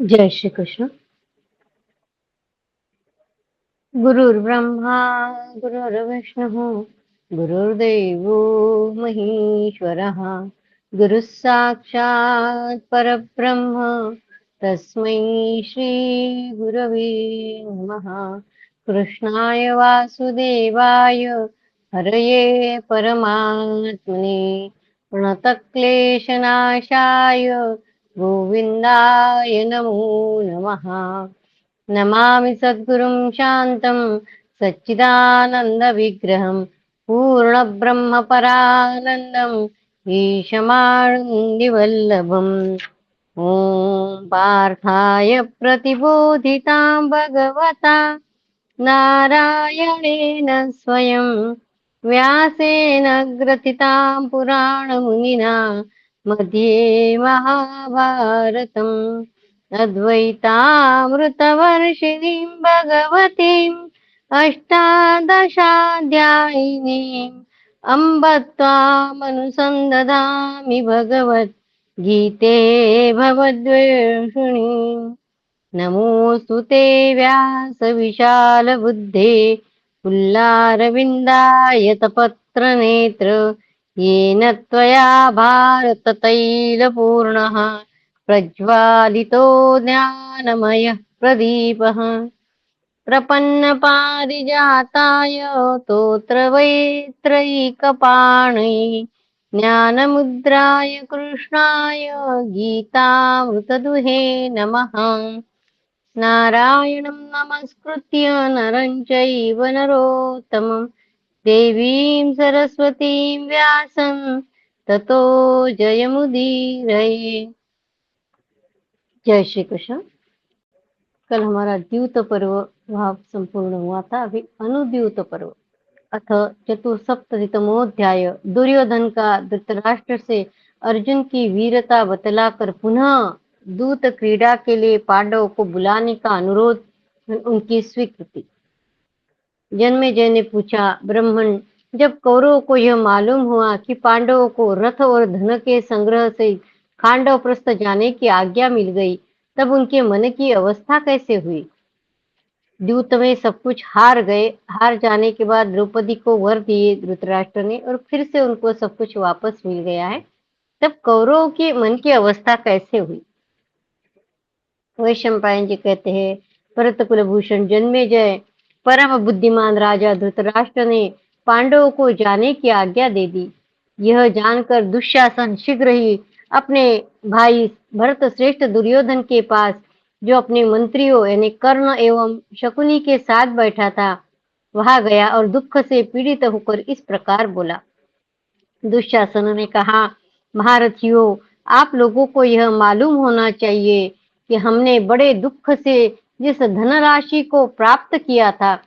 जय श्री कृष्ण। गुरुर्ब्रह्मा गुरुर्विष्णुः गुरुर्देवो महेश्वरः गुरुः साक्षात् परब्रह्म तस्मै श्री गुरवे नमः। कृष्णाय वासुदेवाय हरये परमात्मने प्रणतक्लेशनाशाय गोविन्दाय नमो नमः। नमामि सद्गुरुं शान्तं सच्चिदानन्दविग्रहं पूर्णब्रह्मपरानन्दं ईशमानन्दिवल्लभम्। ॐ पार्थाय प्रतिबोधितां भगवता नारायणेन स्वयं व्यासेन ग्रथितां पुराणमुनिना मध्ये महाभारतम् अद्वैतामृतवर्षिणीं भगवतीम् अष्टादशाध्यायिनीम् अम्ब त्वामनुसन्दधामि भगवद्गीते भवद्वेषिणीम्। नमोऽस्तु ते व्यासविशालबुद्धे पुल्लारविन्दायतपत्रनेत्र येन त्वया भारततैलपूर्णः प्रज्वालितो ज्ञानमयः प्रदीपः प्रपन्नपारिजाताय तोत्रवेत्रैकपाणि ज्ञानमुद्राय कृष्णाय गीतामृतदुहे नमः। नारायणं नमस्कृत्य नरं चैव नरोत्तमं देवीं सरस्वतीं व्यासं ततो जयमुदीरये। जय श्री कृष्ण। कल हमारा द्यूत पर्व भाव संपूर्ण हुआ था। अभी अनुद्यूत पर्व अथ चतुसप्ततितमोऽध्याय। दुर्योधन का धृतराष्ट्र से अर्जुन की वीरता बतलाकर पुनः दूत क्रीड़ा के लिए पांडवों को बुलाने का अनुरोध, उनकी स्वीकृति। जन्मेजय ने पूछा, ब्राह्मण, जब कौरवों को यह मालूम हुआ कि पांडवों को रथ और धन के संग्रह से खांडव प्रस्थ जाने की आज्ञा मिल गई, तब उनके मन की अवस्था कैसे हुई? द्यूत में सब कुछ हार गए। हार जाने के बाद द्रौपदी को वर दिए धृतराष्ट्र ने और फिर से उनको सब कुछ वापस मिल गया है, तब कौरवों के मन की अवस्था कैसे हुई? वैशंपायन जी कहते हैं, भरत कुलभूषण जन्मेजय परम बुद्धिमान राजा धृतराष्ट्र ने पांडवों को जाने की आज्ञा दे दी। यह जानकर दुशासन शीघ्र ही अपने भाई भरत श्रेष्ठ दुर्योधन के पास, जो अपने मंत्रियों यानी कर्ण एवं शकुनी के साथ बैठा था, वहां गया और दुख से पीड़ित होकर इस प्रकार बोला। दुशासन ने कहा, महारथियों, आप लोगों को यह मालूम होना चाहिए कि हमने बड़े दुख से जिस धनराशि को प्राप्त किया था,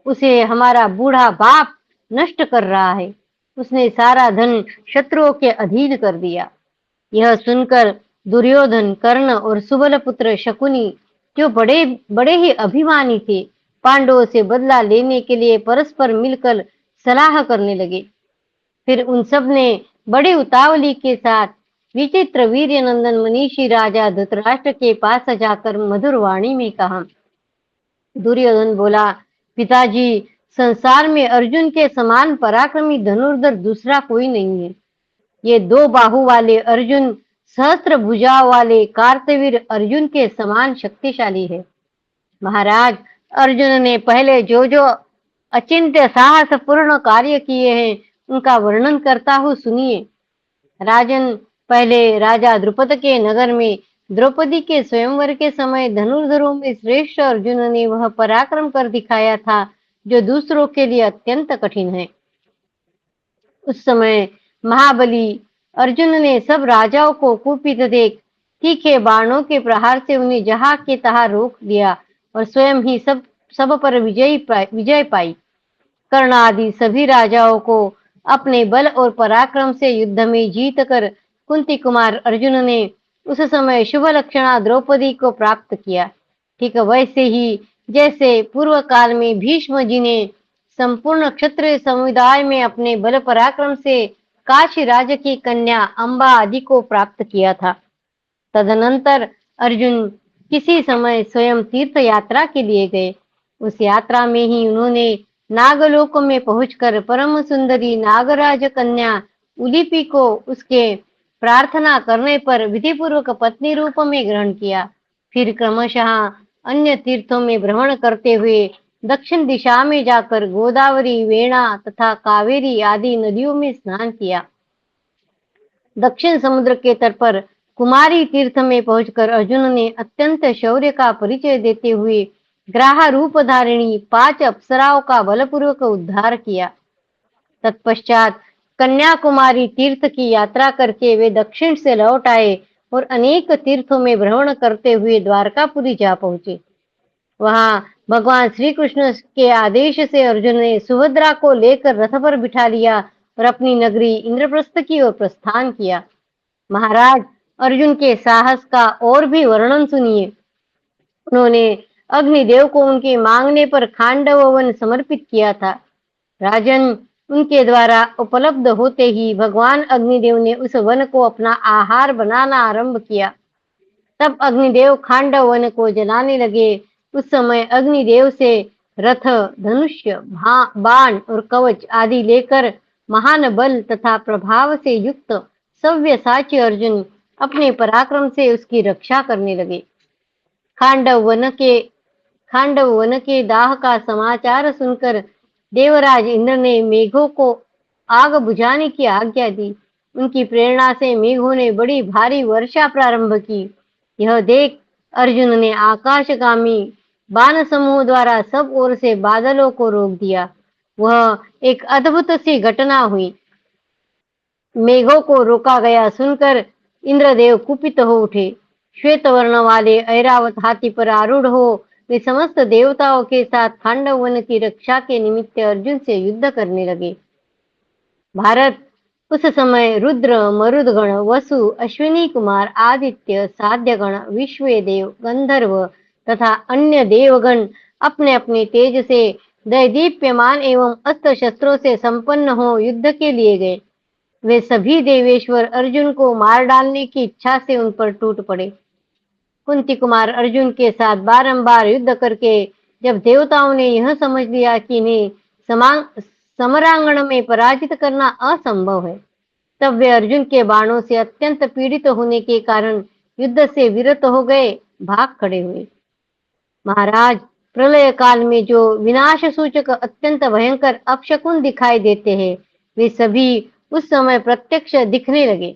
उसे हमारा बूढ़ा बाप नष्ट कर रहा है। उसने सारा धन शत्रुओं के अधीन कर दिया। यह सुनकर दुर्योधन, कर्ण और सुबल पुत्र शकुनी, जो बड़े बड़े ही अभिमानी थे, पांडवों से बदला लेने के लिए परस्पर मिलकर सलाह करने लगे। फिर उन सब ने बड़ी उतावली के साथ विचित्र वीर्य नंदन मनीषी राजा धृतराष्ट्र के पास जाकर मधुर वाणी में कहा। दुर्योधन बोला, पिताजी, संसार में अर्जुन के समान पराक्रमी धनुर्धर दूसरा कोई नहीं है। ये दो बाहु वाले अर्जुन सहस्त्र भुजाओं वाले कार्तवीर अर्जुन के समान शक्तिशाली है। महाराज, अर्जुन ने पहले जो जो अचिंत्य साहस पूर्ण कार्य किए हैं, उनका वर्णन करता हूँ, सुनिए। राजन, पहले राजा द्रुपद के नगर में द्रौपदी के स्वयंवर के समय धनुर्धरों में श्रेष्ठ अर्जुन ने वह पराक्रम कर दिखाया था जो दूसरों के लिए अत्यंत कठिन है। उस समय महाबली अर्जुन ने सब राजाओं को कुपित देख तीखे बाणों के प्रहार से उन्हें जहां के तहां रोक दिया और स्वयं ही सब पर विजय पाई। कर्ण आदि सभी राजाओं को अपने बल और पराक्रम से युद्ध में जीत कर कुंती कुमार अर्जुन ने उस समय शुभ लक्षणा द्रौपदी को प्राप्त किया। ठीक वैसे ही जैसे पूर्व काल में भीष्म जी ने संपूर्ण क्षत्रिय समुदाय में अपने बल पराक्रम से काशी राज की कन्या अंबा आदि को प्राप्त किया था। तदनंतर अर्जुन किसी समय स्वयं तीर्थ यात्रा के लिए गए। उस यात्रा में ही उन्होंने नागलोक में पहुंचकर परम सुंदरी नागराज कन्या उलिपि को उसके प्रार्थना करने पर विधिपूर्वक पत्नी रूप में ग्रहण किया। फिर क्रमशः अन्य तीर्थों में भ्रमण करते हुए दक्षिण दिशा में जाकर गोदावरी, वेणा तथा कावेरी आदि नदियों में स्नान किया। दक्षिण समुद्र के तट पर कुमारी तीर्थ में पहुंचकर अर्जुन ने अत्यंत शौर्य का परिचय देते हुए ग्राह रूप धारिणी 5 अप्सराओं का बलपूर्वक उद्धार किया। तत्पश्चात कन्याकुमारी तीर्थ की यात्रा करके वे दक्षिण से लौट आए और अनेक तीर्थों में भ्रमण करते हुए द्वारकापुरी जा पहुंचे। वहां भगवान श्री कृष्ण के आदेश से अर्जुन ने सुभद्रा को लेकर रथ पर बिठा लिया और अपनी नगरी इंद्रप्रस्थ की ओर प्रस्थान किया। महाराज, अर्जुन के साहस का और भी वर्णन सुनिए। उन्होंने अग्निदेव को उनके मांगने पर खांडव वन समर्पित किया था। राजन, उनके द्वारा उपलब्ध होते ही भगवान अग्निदेव ने उस वन को अपना आहार बनाना आरंभ किया। तब अग्निदेव खांडव वन को जलाने लगे। उस समय अग्निदेव से रथ, धनुष्य, बाण और कवच आदि लेकर महान बल तथा प्रभाव से युक्त सव्यसाची अर्जुन अपने पराक्रम से उसकी रक्षा करने लगे। खांडव वन के दाह का समाचार सुनकर देवराज इंद्र ने मेघों को आग बुझाने की आज्ञा दी। उनकी प्रेरणा से मेघों ने बड़ी भारी वर्षा प्रारंभ की। यह देख अर्जुन ने आकाशगामी बाण समूह द्वारा सब ओर से बादलों को रोक दिया। वह एक अद्भुत सी घटना हुई। मेघों को रोका गया सुनकर इंद्रदेव कुपित हो उठे। श्वेत वर्ण वाले ऐरावत हाथी पर आरूढ़ हो वे समस्त देवताओं के साथ खांडव वन की रक्षा के निमित्त अर्जुन से युद्ध करने लगे। भारत, उस समय रुद्र, मरुदगण, वसु, अश्विनी कुमार, आदित्य, साध्यगण, विश्वेदेव, गंधर्व तथा अन्य देवगण अपने अपने तेज से दैदीप्यमान एवं अस्त्र शस्त्रों से संपन्न हो युद्ध के लिए गए। वे सभी देवेश्वर अर्जुन को मार डालने की इच्छा से उन पर टूट पड़े। कुंती कुमार अर्जुन के साथ बारंबार युद्ध करके जब देवताओं ने यह समझ लिया कि इन्हें समरांगण में पराजित करना असंभव है, तब वे अर्जुन के बाणों से अत्यंत पीड़ित होने के कारण युद्ध से विरत हो गए, भाग खड़े हुए। महाराज, प्रलय काल में जो विनाश सूचक अत्यंत भयंकर अपशकुन दिखाई देते हैं, वे सभी उस समय प्रत्यक्ष दिखने लगे।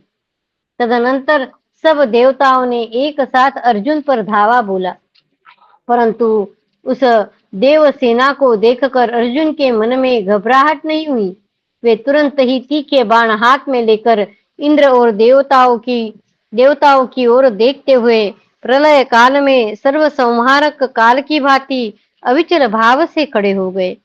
तदनंतर सब देवताओं ने एक साथ अर्जुन पर धावा बोला, परंतु उस देव सेना को देखकर अर्जुन के मन में घबराहट नहीं हुई। वे तुरंत ही तीखे बाण हाथ में लेकर इंद्र और देवताओं की ओर देखते हुए प्रलय काल में सर्वसंहारक काल की भांति अविचल भाव से खड़े हो गए।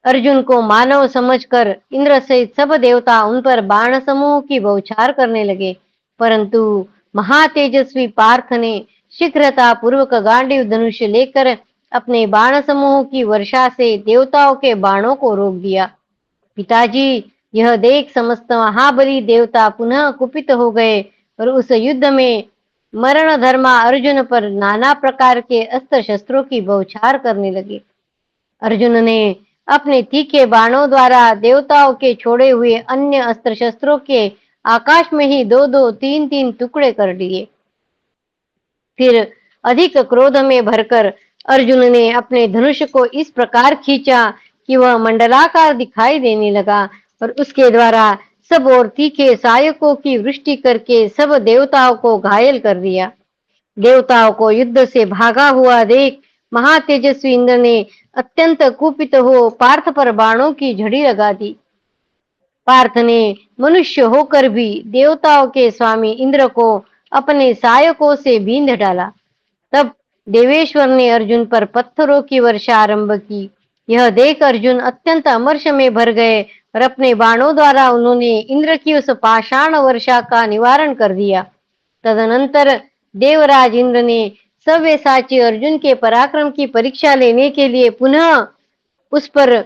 अर्जुन को मानव समझकर इंद्र सहित सब देवता उन पर बाण समूह की बौछार करने लगे, परंतु महातेजस्वी पार्थ ने शीघ्रता पूर्वक गांडीव धनुष लेकर अपने बाण समूह की वर्षा से देवताओं के बाणों को रोक दिया। पिताजी, यह देख समस्त महाबली देवता पुनः कुपित हो गए और उस युद्ध में मरण धर्मा अर्जुन पर नाना प्रकार के अस्त्र शस्त्रों की बौछार करने लगे। अर्जुन ने अपने तीखे बाणों द्वारा देवताओं के छोड़े हुए अन्य अस्त्र शस्त्रों के आकाश में ही 2-2, 3-3 टुकड़े कर दिए। फिर अधिक क्रोध में भरकर अर्जुन ने अपने धनुष को इस प्रकार खींचा कि वह मंडलाकार दिखाई देने लगा और उसके द्वारा सब और तीखे सहायकों की वृष्टि करके सब देवताओं को घायल कर दिया। देवताओं को युद्ध से भागा हुआ देख महातेजस्वी इंद्र ने अत्यंत कुपित हो पार्थ पर बाणों की झड़ी लगा दी। पार्थ ने मनुष्य होकर भी देवताओं के स्वामी इंद्र को अपने सहायकों से बींध डाला। तब देवेश्वर ने अर्जुन पर पत्थरों की वर्षा आरंभ की। यह देख अर्जुन अत्यंत अमर्ष में भर गए और अपने बाणों द्वारा उन्होंने इंद्र की उस पाषाण वर्षा का निवारण कर दिया। तदनंतर देवराज इंद्र ने सव्यसाची अर्जुन के पराक्रम की परीक्षा लेने के लिए पुनः उस पर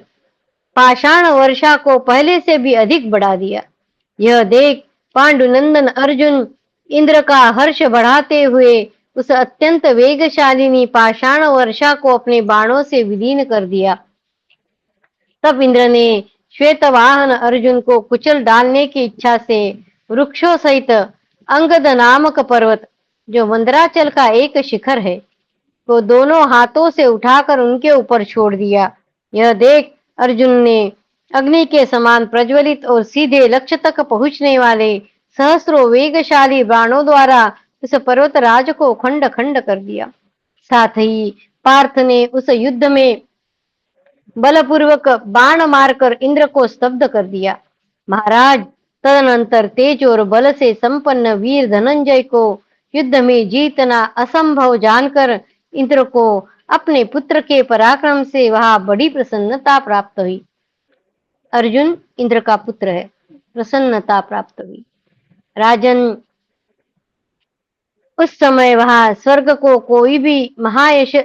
पाषाण वर्षा को पहले से भी अधिक बढ़ा दिया। यह देख पांडुनंदन अर्जुन इंद्र का हर्ष बढ़ाते हुए उस अत्यंत वेगशालिनी पाषाण वर्षा को अपने बाणों से विलीन कर दिया। तब इंद्र ने श्वेतवाहन अर्जुन को कुचल डालने की इच्छा से वृक्षों सहित अंगद नामक पर्वत, जो मंदराचल का एक शिखर है, को दोनों हाथों से उठाकर उनके ऊपर छोड़ दिया। यह देख अर्जुन ने अग्नि के समान प्रज्वलित और सीधे लक्ष्य तक पहुंचने वाले सहस्रों वेगशाली बाणों द्वारा उस पर्वतराज को खंड खंड कर दिया। साथ ही पार्थ ने उस युद्ध में बलपूर्वक बाण मारकर इंद्र को स्तब्ध कर दिया। महाराज, तदनंतर तेज और बल से संपन्न वीर धनंजय को युद्ध में जीतना असंभव जानकर इंद्र को अपने पुत्र के पराक्रम से वहां बड़ी प्रसन्नता प्राप्त हुई। अर्जुन इंद्र का पुत्र है, प्रसन्नता प्राप्त हुई। राजन, उस समय वहां स्वर्ग को कोई भी महायश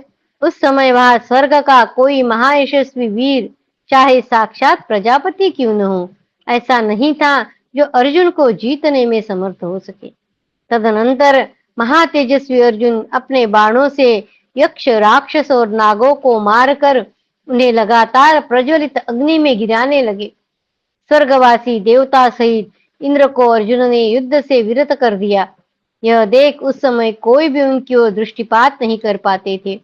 उस समय वहां स्वर्ग का कोई महायशस्वी वीर, चाहे साक्षात प्रजापति क्यों न हो, ऐसा नहीं था जो अर्जुन को जीतने में समर्थ हो सके। तदनंतर महातेजस्वी अर्जुन अपने बाणों से यक्ष, राक्षस और नागों को मारकर उन्हें लगातार प्रज्वलित अग्नि में गिराने लगे। स्वर्गवासी देवता सहित इंद्र को अर्जुन ने युद्ध से विरत कर दिया। यह देख उस समय कोई भी उनकी ओर दृष्टिपात नहीं कर पाते थे।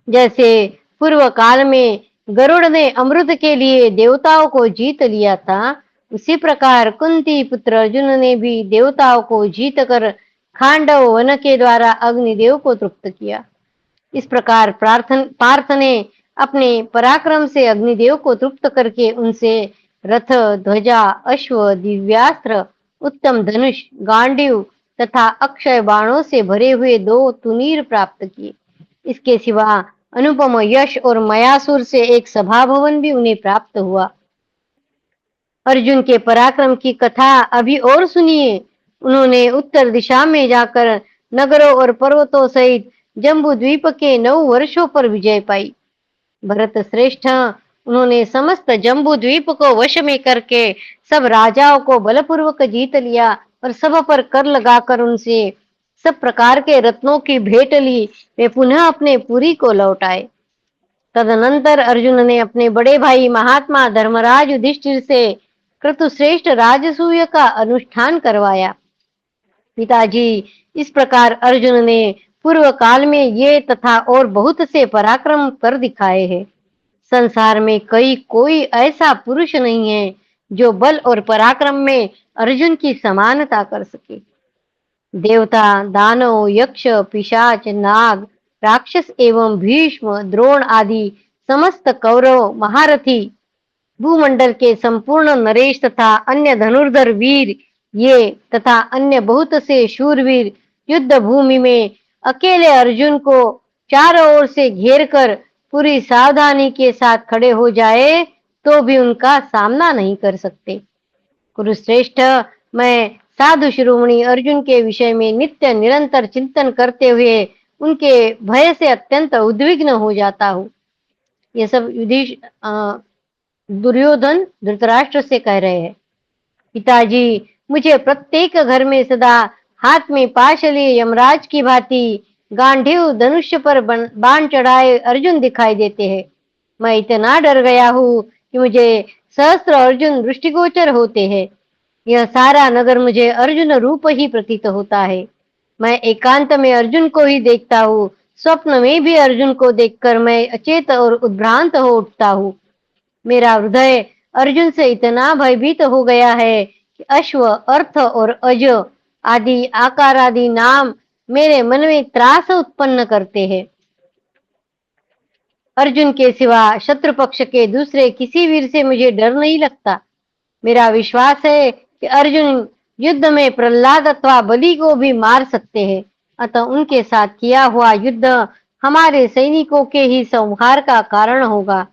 जैसे पूर्व काल में गरुड़ ने अमृत के लिए देवताओं को जीत लिया था, उसी प्रकार कुंती पुत्र अर्जुन ने भी देवताओं को जीत कर खांडव वन के द्वारा अग्निदेव को तृप्त किया। इस प्रकार पार्थ ने अपने पराक्रम से अग्निदेव को तृप्त करके उनसे रथ, ध्वजा, अश्व, दिव्यास्त्र, उत्तम धनुष, गांडीव तथा अक्षय बाणों से भरे हुए 2 तुनीर प्राप्त किए। इसके सिवा अनुपम यश और मयासुर से एक सभा भवन भी उन्हें प्राप्त हुआ। अर्जुन के पराक्रम की कथा अभी और सुनिए। उन्होंने उत्तर दिशा में जाकर नगरों और पर्वतों सहित जम्बू द्वीप के 9 वर्षों पर विजय पाई। भरत श्रेष्ठ, उन्होंने समस्त जम्बू द्वीप को वश में करके सब राजाओं को बलपूर्वक जीत लिया और सब पर कर लगाकर उनसे सब प्रकार के रत्नों की भेंट ली। वे पुनः अपने पुरी को लौट आए। तदनंतर अर्जुन ने अपने बड़े भाई महात्मा धर्मराज युधिष्ठिर से क्रतुश्रेष्ठ राजसूय का अनुष्ठान करवाया। पिताजी, इस प्रकार अर्जुन ने पूर्व काल में ये तथा और बहुत से पराक्रम कर दिखाए हैं। संसार में कोई ऐसा पुरुष नहीं है जो बल और पराक्रम में अर्जुन की समानता कर सके। देवता, दानव, यक्ष, पिशाच, नाग, राक्षस एवं भीष्म, द्रोण आदि समस्त कौरव, महारथी, भूमंडल के संपूर्ण नरेश तथा अन्य धनुर्धर वीर, ये तथा अन्य बहुत से शूरवीर युद्ध भूमि में अकेले अर्जुन को चारों ओर से घेर कर पूरी सावधानी के साथ खड़े हो जाए तो भी उनका सामना नहीं कर सकते। कुरुश्रेष्ठ, मैं साधु शिरोमणि अर्जुन के विषय में नित्य निरंतर चिंतन करते हुए उनके भय से अत्यंत उद्विग्न हो जाता हूँ। ये सब दुर्योधन धृतराष्ट्र से कह रहे हैं। पिताजी, मुझे प्रत्येक घर में सदा हाथ में पाश लिए यमराज की भांति गांडीव धनुष पर बाण चढ़ाए अर्जुन दिखाई देते हैं। मैं इतना डर गया हूँ कि मुझे सहस्त्र अर्जुन दृष्टिगोचर होते हैं। यह सारा नगर मुझे अर्जुन रूप ही प्रतीत होता है। मैं एकांत में अर्जुन को ही देखता हूँ। स्वप्न में भी अर्जुन को देखकर मैं अचेत और उद्भ्रांत हो उठता हूँ। मेरा हृदय अर्जुन से इतना भयभीत हो गया है कि अश्व, अर्थ और अज आदि आकार आदि नाम मेरे मन में त्रास उत्पन्न करते हैं। अर्जुन के सिवा शत्रु पक्ष के दूसरे किसी वीर से मुझे डर नहीं लगता। मेरा विश्वास है कि अर्जुन युद्ध में प्रहलाद अथवा बलि को भी मार सकते हैं, अतः उनके साथ किया हुआ युद्ध हमारे सैनिकों के ही संहार का कारण होगा।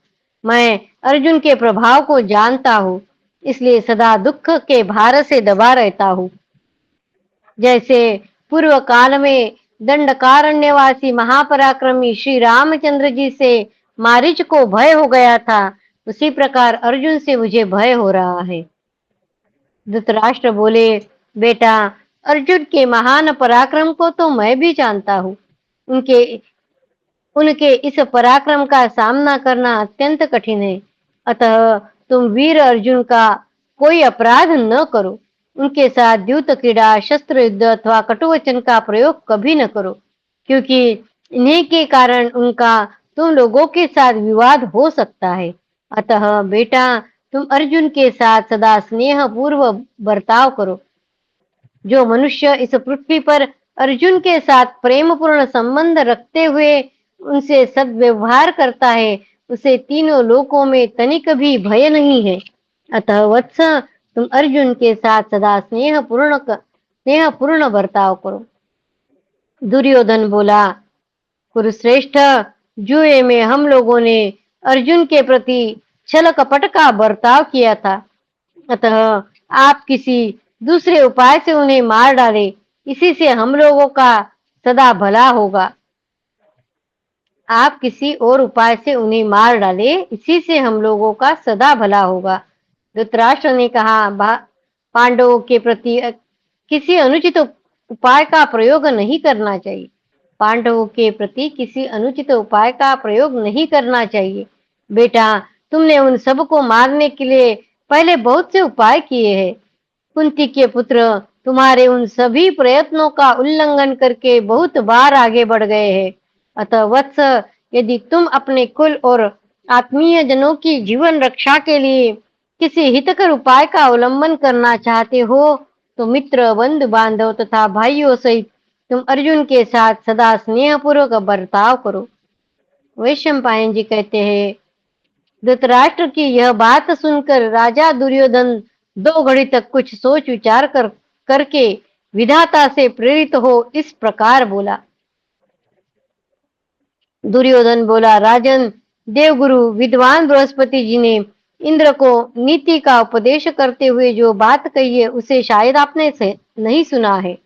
मैं अर्जुन के प्रभाव को जानता हूँ, इसलिए सदा दुख के भार से दबा रहता हूँ। जैसे पूर्व काल में दंडकारण्यवासी महापराक्रमी श्री रामचंद्र जी से मारीच को भय हो गया था, उसी प्रकार अर्जुन से मुझे भय हो रहा है। धृतराष्ट्र बोले, बेटा, अर्जुन के महान पराक्रम को तो मैं भी जानता हूँ। उनके उनके इस पराक्रम का सामना करना अत्यंत कठिन है। अतः तुम वीर अर्जुन का कोई अपराध न करो। उनके साथ द्यूत क्रीड़ा, शस्त्र युद्ध अथवा कटुवचन का प्रयोग कभी न करो, क्योंकि इन्हीं के कारण उनका तुम लोगों के साथ विवाद हो सकता है। अतः बेटा, तुम अर्जुन के साथ सदा स्नेह पूर्व बर्ताव करो। जो मनुष्य इस पृथ्वी पर अर्जुन के साथ प्रेम पूर्ण संबंध रखते हुए उनसे सद्व्यवहार करता है, उसे तीनों लोकों में तनिक भी भय नहीं है। अतः वत्स, तुम अर्जुन के साथ सदा स्नेह पूर्ण बर्ताव करो। दुर्योधन बोला, कुरुश्रेष्ठ, जुए में हम लोगों ने अर्जुन के प्रति छल कपट का बर्ताव किया था। अतः आप किसी दूसरे उपाय से उन्हें मार डाले, इसी से हम लोगों का सदा भला होगा। आप किसी और उपाय से उन्हें मार डाले, इसी से हम लोगों का सदा भला होगा। धृतराष्ट्र ने कहा, पांडवों के प्रति किसी अनुचित उपाय का प्रयोग नहीं करना चाहिए। पांडवों के प्रति किसी अनुचित उपाय का प्रयोग नहीं करना चाहिए। बेटा, तुमने उन सबको मारने के लिए पहले बहुत से उपाय किए हैं। कुंती के पुत्र तुम्हारे उन सभी प्रयत्नों का उल्लंघन करके बहुत बार आगे बढ़ गए हैं। अतः वत्स, यदि तुम अपने कुल और आत्मीय जनों की जीवन रक्षा के लिए किसी हितकर उपाय का अवलंबन करना चाहते हो, तो मित्र, बंधु बांधव तथा भाइयों सहित तुम अर्जुन के साथ सदा स्नेहपूर्वक बर्ताव करो। वैशंपायन जी कहते हैं, धृतराष्ट्र की यह बात सुनकर राजा दुर्योधन 2 घड़ी तक कुछ सोच विचार करके विधाता से प्रेरित हो इस प्रकार बोला। दुर्योधन बोला, राजन, देवगुरु विद्वान बृहस्पति जी ने इंद्र को नीति का उपदेश करते हुए जो बात कही है, उसे शायद आपने से नहीं सुना है।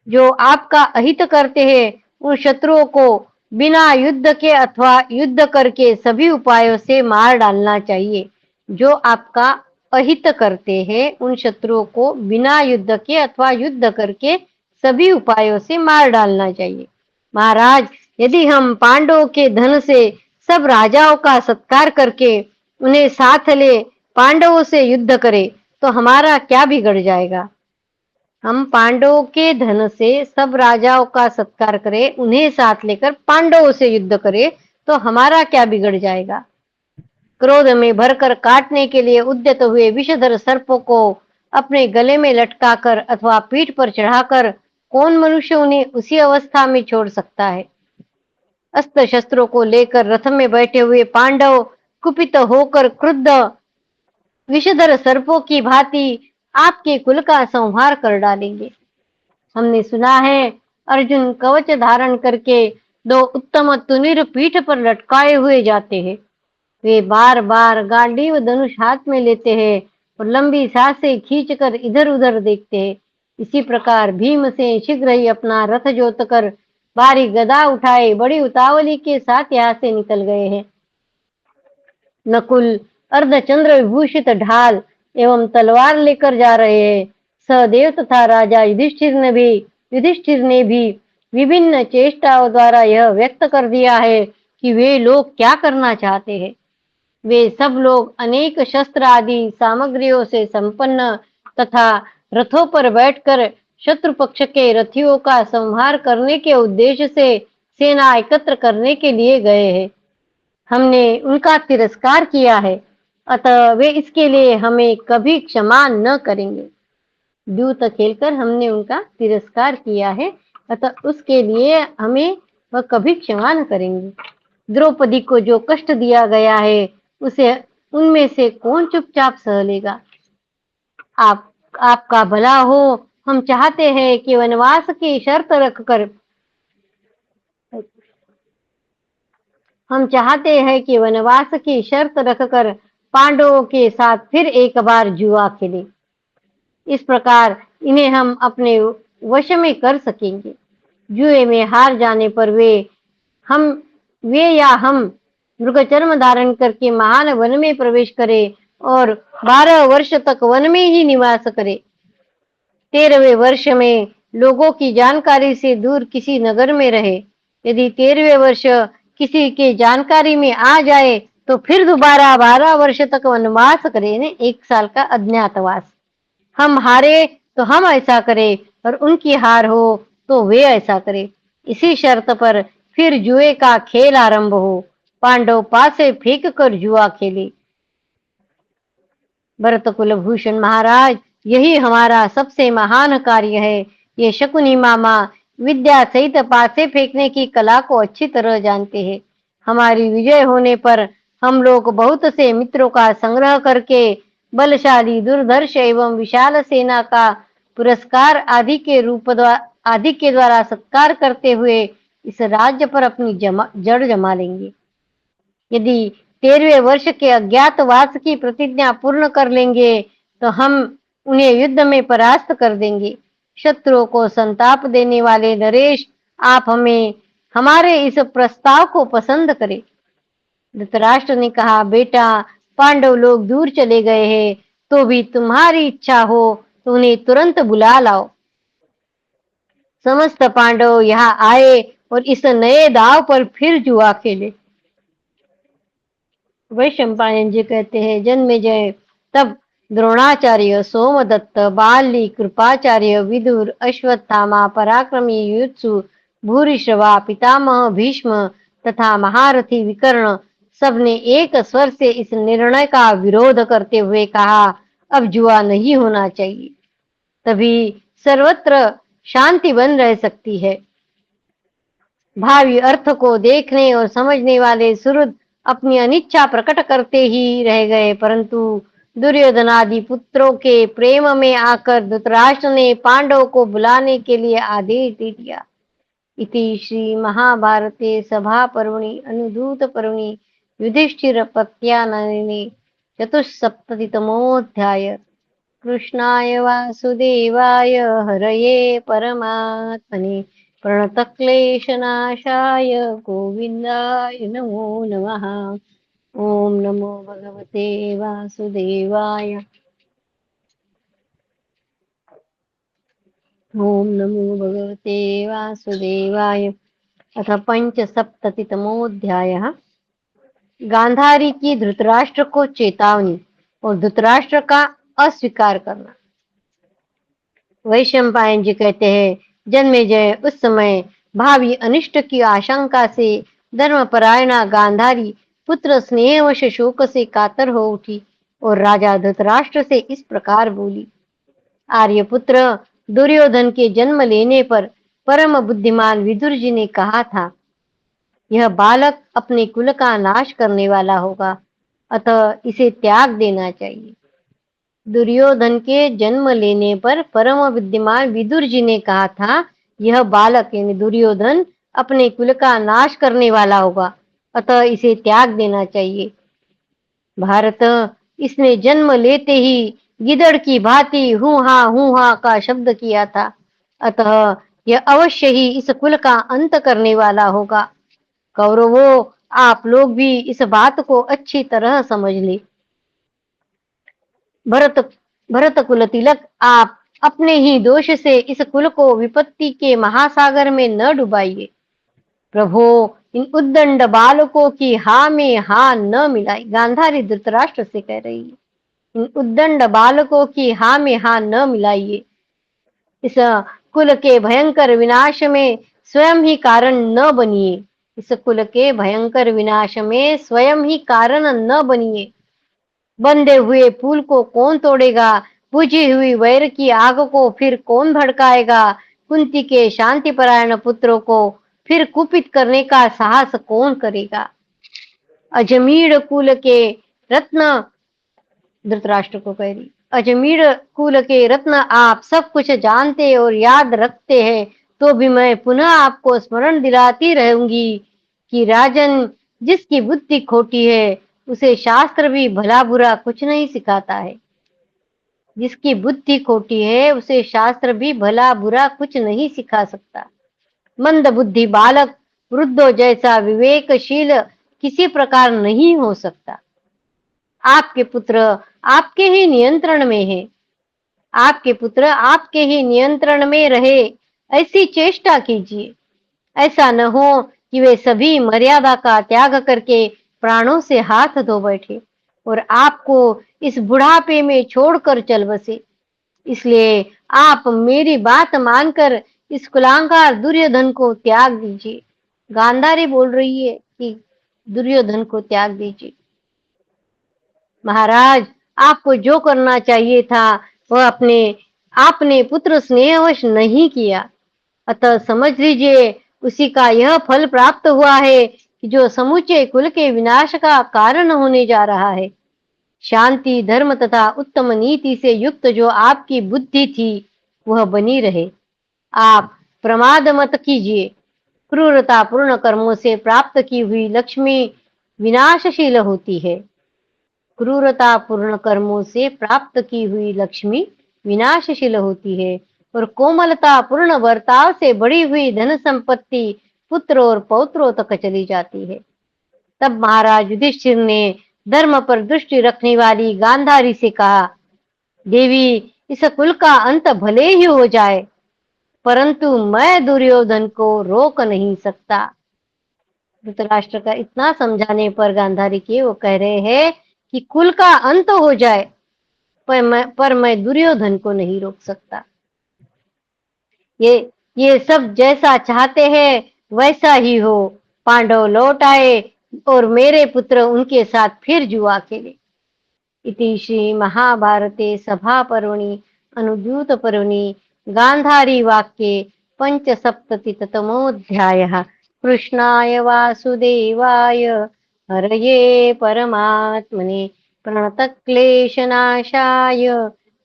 जो आपका अहित करते हैं, उन शत्रुओं को बिना युद्ध के अथवा युद्ध करके सभी उपायों से मार डालना चाहिए। जो आपका अहित करते हैं, उन शत्रुओं को बिना युद्ध के अथवा युद्ध करके सभी उपायों से मार डालना चाहिए। महाराज, यदि हम पांडवों के धन से सब राजाओं का सत्कार करके उन्हें साथ ले पांडवों से युद्ध करें, तो हमारा क्या बिगड़ जाएगा? हम पांडवों के धन से सब राजाओं का सत्कार करें, उन्हें साथ लेकर पांडवों से युद्ध करें, तो हमारा क्या बिगड़ जाएगा? क्रोध में भरकर काटने के लिए उद्यत हुए विषधर सर्पों को अपने गले में लटकाकर अथवा पीठ पर चढ़ाकर कौन मनुष्य उन्हें उसी अवस्था में छोड़ सकता है? अस्त्र शस्त्रों को लेकर रथ में बैठे हुए पांडव कुपित होकर क्रुद्ध विषधर सर्पों की भांति आपके कुल का संहार कर डालेंगे। हमने सुना है, अर्जुन कवच धारण करके 2 उत्तम तुनीर पीठ पर लटकाए हुए जाते हैं। वे बार बार गांडीव धनुष हाथ में लेते हैं और लंबी सांसें खींचकर इधर उधर देखते हैं। इसी प्रकार भीमसेन शीघ्र ही अपना रथ जोतकर भारी गदा उठाए बड़ी उतावली के साथ यहाँ से निकल गए हैं। नकुल अर्धचंद्र विभूषित ढाल एवं तलवार लेकर जा रहे हैं। सहदेव तथा राजा युधिष्ठिर ने भी विभिन्न चेष्टाओं द्वारा यह व्यक्त कर दिया है कि वे लोग क्या करना चाहते हैं। वे सब लोग अनेक शस्त्र आदि सामग्रियों से संपन्न तथा रथों पर बैठकर शत्रु पक्ष के रथियों का संहार करने के उद्देश्य से सेना एकत्र करने के लिए गए हैं। हमने उनका तिरस्कार किया है, अतः वे इसके लिए हमें कभी क्षमा न करेंगे। द्यूत खेलकर हमने उनका तिरस्कार किया है, अतः उसके लिए हमें वह कभी क्षमा न करेंगे। द्रौपदी को जो कष्ट दिया गया है, उसे उनमें से कौन चुपचाप सह लेगा? आपका भला हो। हम चाहते हैं कि वनवास की शर्त रखकर पांडवों के साथ फिर एक बार जुआ खेले। इस प्रकार इन्हें हम अपने वश में कर सकेंगे। जुए में हार जाने पर वे या हम मृगचर्म धारण करके महान वन में प्रवेश करें और 12 वर्ष तक वन में ही निवास करें। 13वें वर्ष में लोगों की जानकारी से दूर किसी नगर में रहे। यदि 13वें वर्ष किसी के जानकारी में आ जाए तो फिर दोबारा 12 वर्ष तक वनवास करे, 1 साल का अज्ञातवास। हम हारे तो हम ऐसा करें और उनकी हार हो तो वे ऐसा करें। इसी शर्त पर फिर जुए का खेल आरंभ हो। पांडव पासे फेंक कर जुआ खेले। भरत कुलभूषण महाराज, यही हमारा सबसे महान कार्य है। ये शकुनी मामा विद्या सहित पासे फेंकने की कला को अच्छी तरह जानते हैं। हमारी विजय होने पर हम लोग बहुत से मित्रों का संग्रह करके बलशाली, दुर्धर्ष एवं विशाल सेना का पुरस्कार आदि के द्वारा सत्कार करते हुए इस राज्य पर अपनी जड़ जमा लेंगे। यदि 13वें वर्ष के अज्ञातवास की प्रतिज्ञा पूर्ण कर लेंगे तो हम उन्हें युद्ध में परास्त कर देंगे। शत्रुओं को संताप देने वाले नरेश, आप हमारे इस प्रस्ताव को पसंद करें। धृतराष्ट्र ने कहा, बेटा, पांडव लोग दूर चले गए हैं, तो भी तुम्हारी इच्छा हो तो उन्हें तुरंत बुला लाओ। समस्त पांडव यहाँ आए और इस नए दाव पर फिर जुआ खेले। वैशंपायन जी कहते हैं, जन्मेजय तब द्रोणाचार्य, सोमदत्त, बाली, कृपाचार्य, विदुर, अश्वत्थामा, पराक्रमी युत्सु, भूरिश्रवा, पितामह भीष्म तथा महारथी विकर्ण सबने एक स्वर से इस निर्णय का विरोध करते हुए कहा, अब जुआ नहीं होना चाहिए, तभी सर्वत्र शांति बन रह सकती है। भावी अर्थ को देखने और समझने वाले सुहृद अपनी अनिच्छा प्रकट करते ही रह गए, परंतु दुर्योधनादि पुत्रों के प्रेम में आकर धृतराष्ट्र ने पांडव को बुलाने के लिए आदेश दे दिया। इति श्री महाभारते सभा पर्वणि अनुधूत पर्वणि युधिष्ठिर प्रत्यानयने चतुस्सप्ततितमोऽध्याय। कृष्णाय वासुदेवाय हरये परमात्मने प्रणतक्लेशनाशाय गोविन्दाय नमो नमः। ओम नमो भगवते वासुदेवाय। ओम नमो भगवते वासुदेवाय। अथ पंचसप्ततितमोऽध्यायः। गांधारी की धृतराष्ट्र को चेतावनी और धृतराष्ट्र का अस्वीकार करना। वैशंपायन जी कहते हैं, जन्मेजय उस समय भावी अनिष्ट की आशंका से धर्मपरायणा गांधारी पुत्र स्नेहवश शोक से कातर हो उठी और राजा धृतराष्ट्र से इस प्रकार बोली। आर्यपुत्र, दुर्योधन के जन्म लेने पर परम बुद्धिमान विदुर जी ने कहा था, यह बालक अपने कुल का नाश करने वाला होगा, अतः इसे त्याग देना चाहिए। दुर्योधन के जन्म लेने पर परम बुद्धिमान विदुर जी ने कहा था, यह बालक यानी दुर्योधन अपने कुल का नाश करने वाला होगा, अतः इसे त्याग देना चाहिए। भारत, इसने जन्म लेते ही गिदड़ की भांति हूं हा का शब्द किया था, अतः यह अवश्य ही इस कुल का अंत करने वाला होगा। कौरवों, आप लोग भी इस बात को अच्छी तरह समझ ले। भरत कुल तिलक, आप अपने ही दोष से इस कुल को विपत्ति के महासागर में न डुबाइए। प्रभो, इन उद्दंड बालकों की हा में हा न मिलाई। गांधारी धृतराष्ट्र से कह रही है, इन उद्दंड बालकों की हा में हा न मिलाइए। इस कुल के भयंकर विनाश में स्वयं ही कारण न बनिए। इस कुल के भयंकर विनाश में स्वयं ही कारण न बनिए। बंधे हुए पुल को कौन तोड़ेगा? बुझी हुई वैर की आग को फिर कौन भड़काएगा? कुंती के शांतिपरायण पुत्रों को फिर कुपित करने का साहस कौन करेगा? अजमीर कुल के रत्न, धृतराष्ट्र को कह रही, अजमीर कुल के रत्न, आप सब कुछ जानते और याद रखते हैं, तो भी मैं पुनः आपको स्मरण दिलाती रहूंगी कि राजन, जिसकी बुद्धि खोटी है उसे शास्त्र भी भला बुरा कुछ नहीं सिखाता है। जिसकी बुद्धि खोटी है उसे शास्त्र भी भला बुरा कुछ नहीं सिखा सकता। मंद बुद्धि बालक वृद्धों जैसा विवेकशील किसी प्रकार नहीं हो सकता। आपके पुत्र आपके ही नियंत्रण में है। आपके पुत्र आपके ही नियंत्रण में रहे, ऐसी चेष्टा कीजिए। ऐसा न हो कि वे सभी मर्यादा का त्याग करके प्राणों से हाथ धो बैठे और आपको इस बुढ़ापे में छोड़कर चल बसे। इसलिए आप मेरी बात मानकर इस कुलांगार दुर्योधन को त्याग दीजिए। गांधारी बोल रही है कि दुर्योधन को त्याग दीजिए। महाराज, आपको जो करना चाहिए था वह आपने पुत्र स्नेहवश नहीं किया, अतः समझ लीजिए उसी का यह फल प्राप्त हुआ है कि जो समूचे कुल के विनाश का कारण होने जा रहा है। शांति, धर्म तथा उत्तम नीति से युक्त जो आपकी बुद्धि थी वह बनी रहे। आप प्रमाद मत कीजिए। क्रूरता पूर्ण कर्मों से प्राप्त की हुई लक्ष्मी विनाशशील होती है। क्रूरता पूर्ण कर्मों से प्राप्त की हुई लक्ष्मी विनाशशील होती है और कोमलता पूर्ण बर्ताव से बढ़ी हुई धन संपत्ति पुत्र और पौत्रों तक चली जाती है। तब महाराज युधिष्ठिर ने धर्म पर दृष्टि रखने वाली गांधारी से कहा, देवी, इस कुल का अंत भले ही हो जाए, परंतु मैं दुर्योधन को रोक नहीं सकता। धृतराष्ट्र का इतना समझाने पर गांधारी के वो कह रहे हैं कि कुल का अंत हो जाए, पर मैं दुर्योधन को नहीं रोक सकता। ये सब जैसा चाहते हैं वैसा ही हो। पांडव लौट आए और मेरे पुत्र उनके साथ फिर जुआ खेले। इति श्री महाभारते सभा पर्वणि अनुद्यूत पर्वणि गांधारी वाक्ये पंचसप्ततितमोऽध्यायः। कृष्णाय वासुदेवाय हरये परमात्मने प्रणतक्लेशनाशाय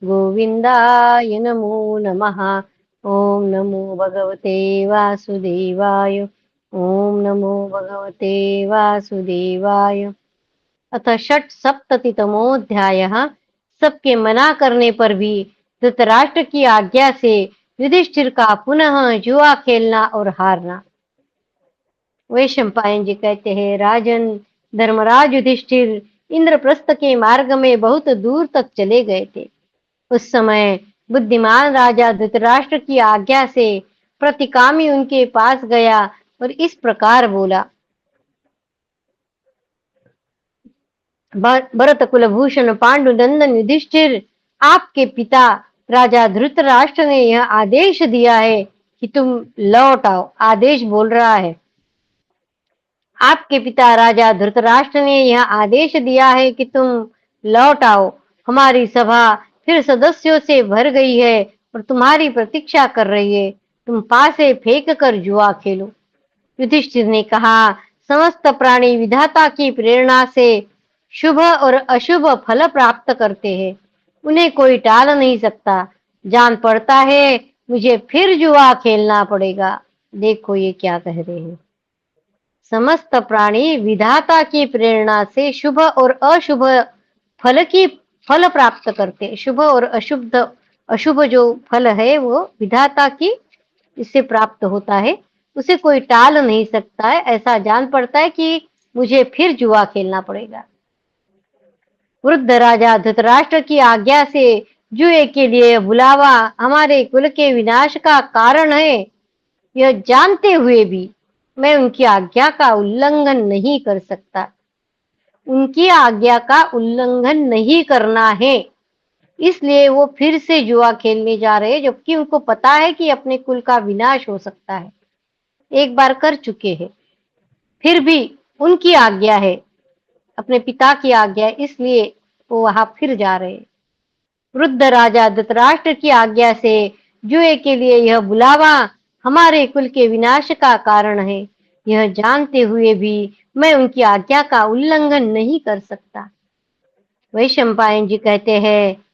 गोविन्दाय नमो नमः। ओम नमो भगवते वासुदेवाय। ओम नमो भगवते वासुदेवाय। अथ षट्सप्ततितमोऽध्यायः। सबके मना करने पर भी धृतराष्ट्र की आज्ञा से युधिष्ठिर का पुनः जुआ खेलना और हारना। वैशंपायन जी कहते हैं, राजन, धर्मराज युधिष्ठिर इंद्रप्रस्थ के मार्ग में बहुत दूर तक चले गए थे। उस समय बुद्धिमान राजा धृतराष्ट्र की आज्ञा से प्रतिकामी उनके पास गया और इस प्रकार बोला, भरत कुलभूषण पांडुनंदन युधिष्ठिर, आपके पिता राजा धृतराष्ट्र ने यह आदेश दिया है कि तुम लौट आओ। आदेश बोल रहा है, आपके पिता राजा धृतराष्ट्र ने यह आदेश दिया है कि तुम लौट आओ। हमारी सभा फिर सदस्यों से भर गई है और तुम्हारी प्रतीक्षा कर रही है। तुम पासे फेंक कर जुआ खेलो। युधिष्ठिर ने कहा, समस्त प्राणी विधाता की प्रेरणा से शुभ और अशुभ फल प्राप्त करते हैं, उन्हें कोई टाल नहीं सकता। जान पड़ता है मुझे फिर जुआ खेलना पड़ेगा। देखो ये क्या कह रहे हैं, समस्त प्राणी विधाता की प्रेरणा से शुभ और अशुभ फल प्राप्त करते। शुभ और अशुभ जो फल है वो विधाता की इससे प्राप्त होता है, उसे कोई टाल नहीं सकता है। ऐसा जान पड़ता है कि मुझे फिर जुआ खेलना पड़ेगा। वृद्ध राजा धृतराष्ट्र की आज्ञा से जुए के लिए बुलावा हमारे कुल के विनाश का कारण है, यह जानते हुए भी मैं उनकी आज्ञा का उल्लंघन नहीं कर सकता। उनकी आज्ञा का उल्लंघन नहीं करना है, इसलिए वो फिर से जुआ खेलने जा रहे हैं, जबकि उनको पता है कि अपने कुल का विनाश हो सकता है। एक बार कर चुके हैं, फिर भी उनकी आज्ञा है, अपने पिता की आज्ञा है, इसलिए वो वहां फिर जा रहे हैं। वृद्ध राजा धृतराष्ट्र की आज्ञा से जुए के लिए यह बुलावा हमारे कुल के विनाश का कारण है, यह जानते हुए भी मैं उनकी आज्ञा का उल्लंघन नहीं कर सकता। वैशंपायन जी कहते हैं,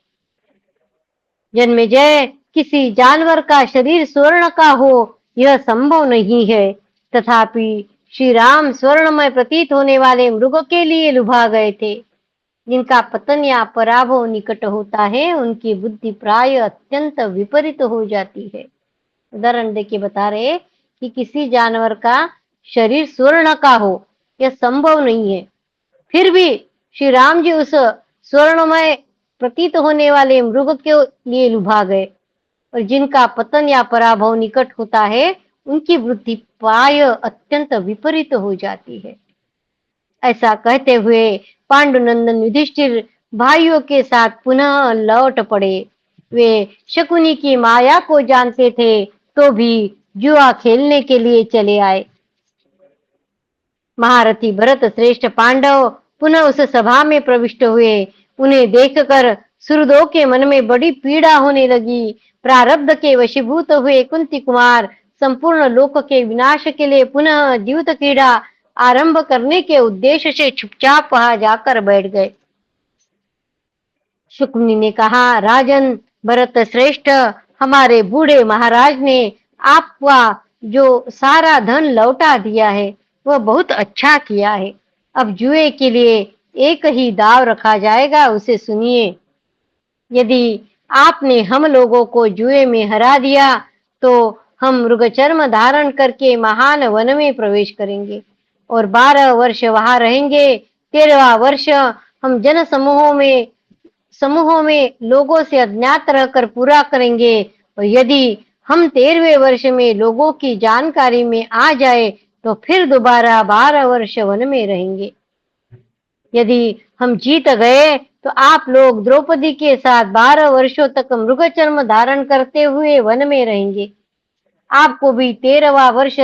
जन्मेजय, किसी जानवर का शरीर स्वर्ण का हो यह संभव नहीं है, तथापि श्री राम स्वर्णमय प्रतीत होने वाले मृगों के लिए लुभा गए थे। जिनका पतन या पराभव निकट होता है उनकी बुद्धि प्राय अत्यंत विपरीत हो जाती है। उदाहरण देके बता रहे कि किसी जानवर का शरीर स्वर्ण का हो यह संभव नहीं है, फिर भी श्री राम जी उस स्वर्णमय प्रतीत होने वाले मृग के लिए लुभा गए, और जिनका पतन या पराभव निकट होता है, उनकी वृद्धि प्राय अत्यंत विपरीत हो जाती है। ऐसा कहते हुए पांडुनंदन युधिष्ठिर भाइयों के साथ पुनः लौट पड़े। वे शकुनी की माया को जानते थे, तो भी जुआ खेलने के लिए चले आए। महारथी भरत श्रेष्ठ पांडव पुनः उस सभा में प्रविष्ट हुए। उन्हें देखकर सुहृदों के मन में बड़ी पीड़ा होने लगी। प्रारब्ध के वशीभूत हुए कुंती कुमार संपूर्ण लोक के विनाश के लिए पुनः द्यूत क्रीड़ा आरंभ करने के उद्देश्य से चुपचाप वहां जाकर बैठ गए। शुकमुनि ने कहा, राजन भरत श्रेष्ठ, हमारे बूढ़े महाराज ने आपका जो सारा धन लौटा दिया है, वह बहुत अच्छा किया है। अब जुए के लिए एक ही दाव रखा जाएगा, उसे सुनिए। यदि आपने हम लोगों को जुए में हरा दिया, तो हम मृगचर्म धारण करके महान वन में प्रवेश करेंगे और 12 वर्ष वहां रहेंगे। 13वां वर्ष हम जन समूहों में लोगों से अज्ञात रहकर पूरा करेंगे, और यदि हम 13वें वर्ष में लोगों की जानकारी में आ जाए, तो फिर दोबारा 12 वर्ष वन में रहेंगे। यदि हम जीत गए, तो आप लोग द्रौपदी के साथ 12 वर्षों तक मृगचर्म धारण करते हुए वन में रहेंगे। आपको भी 13वां वर्ष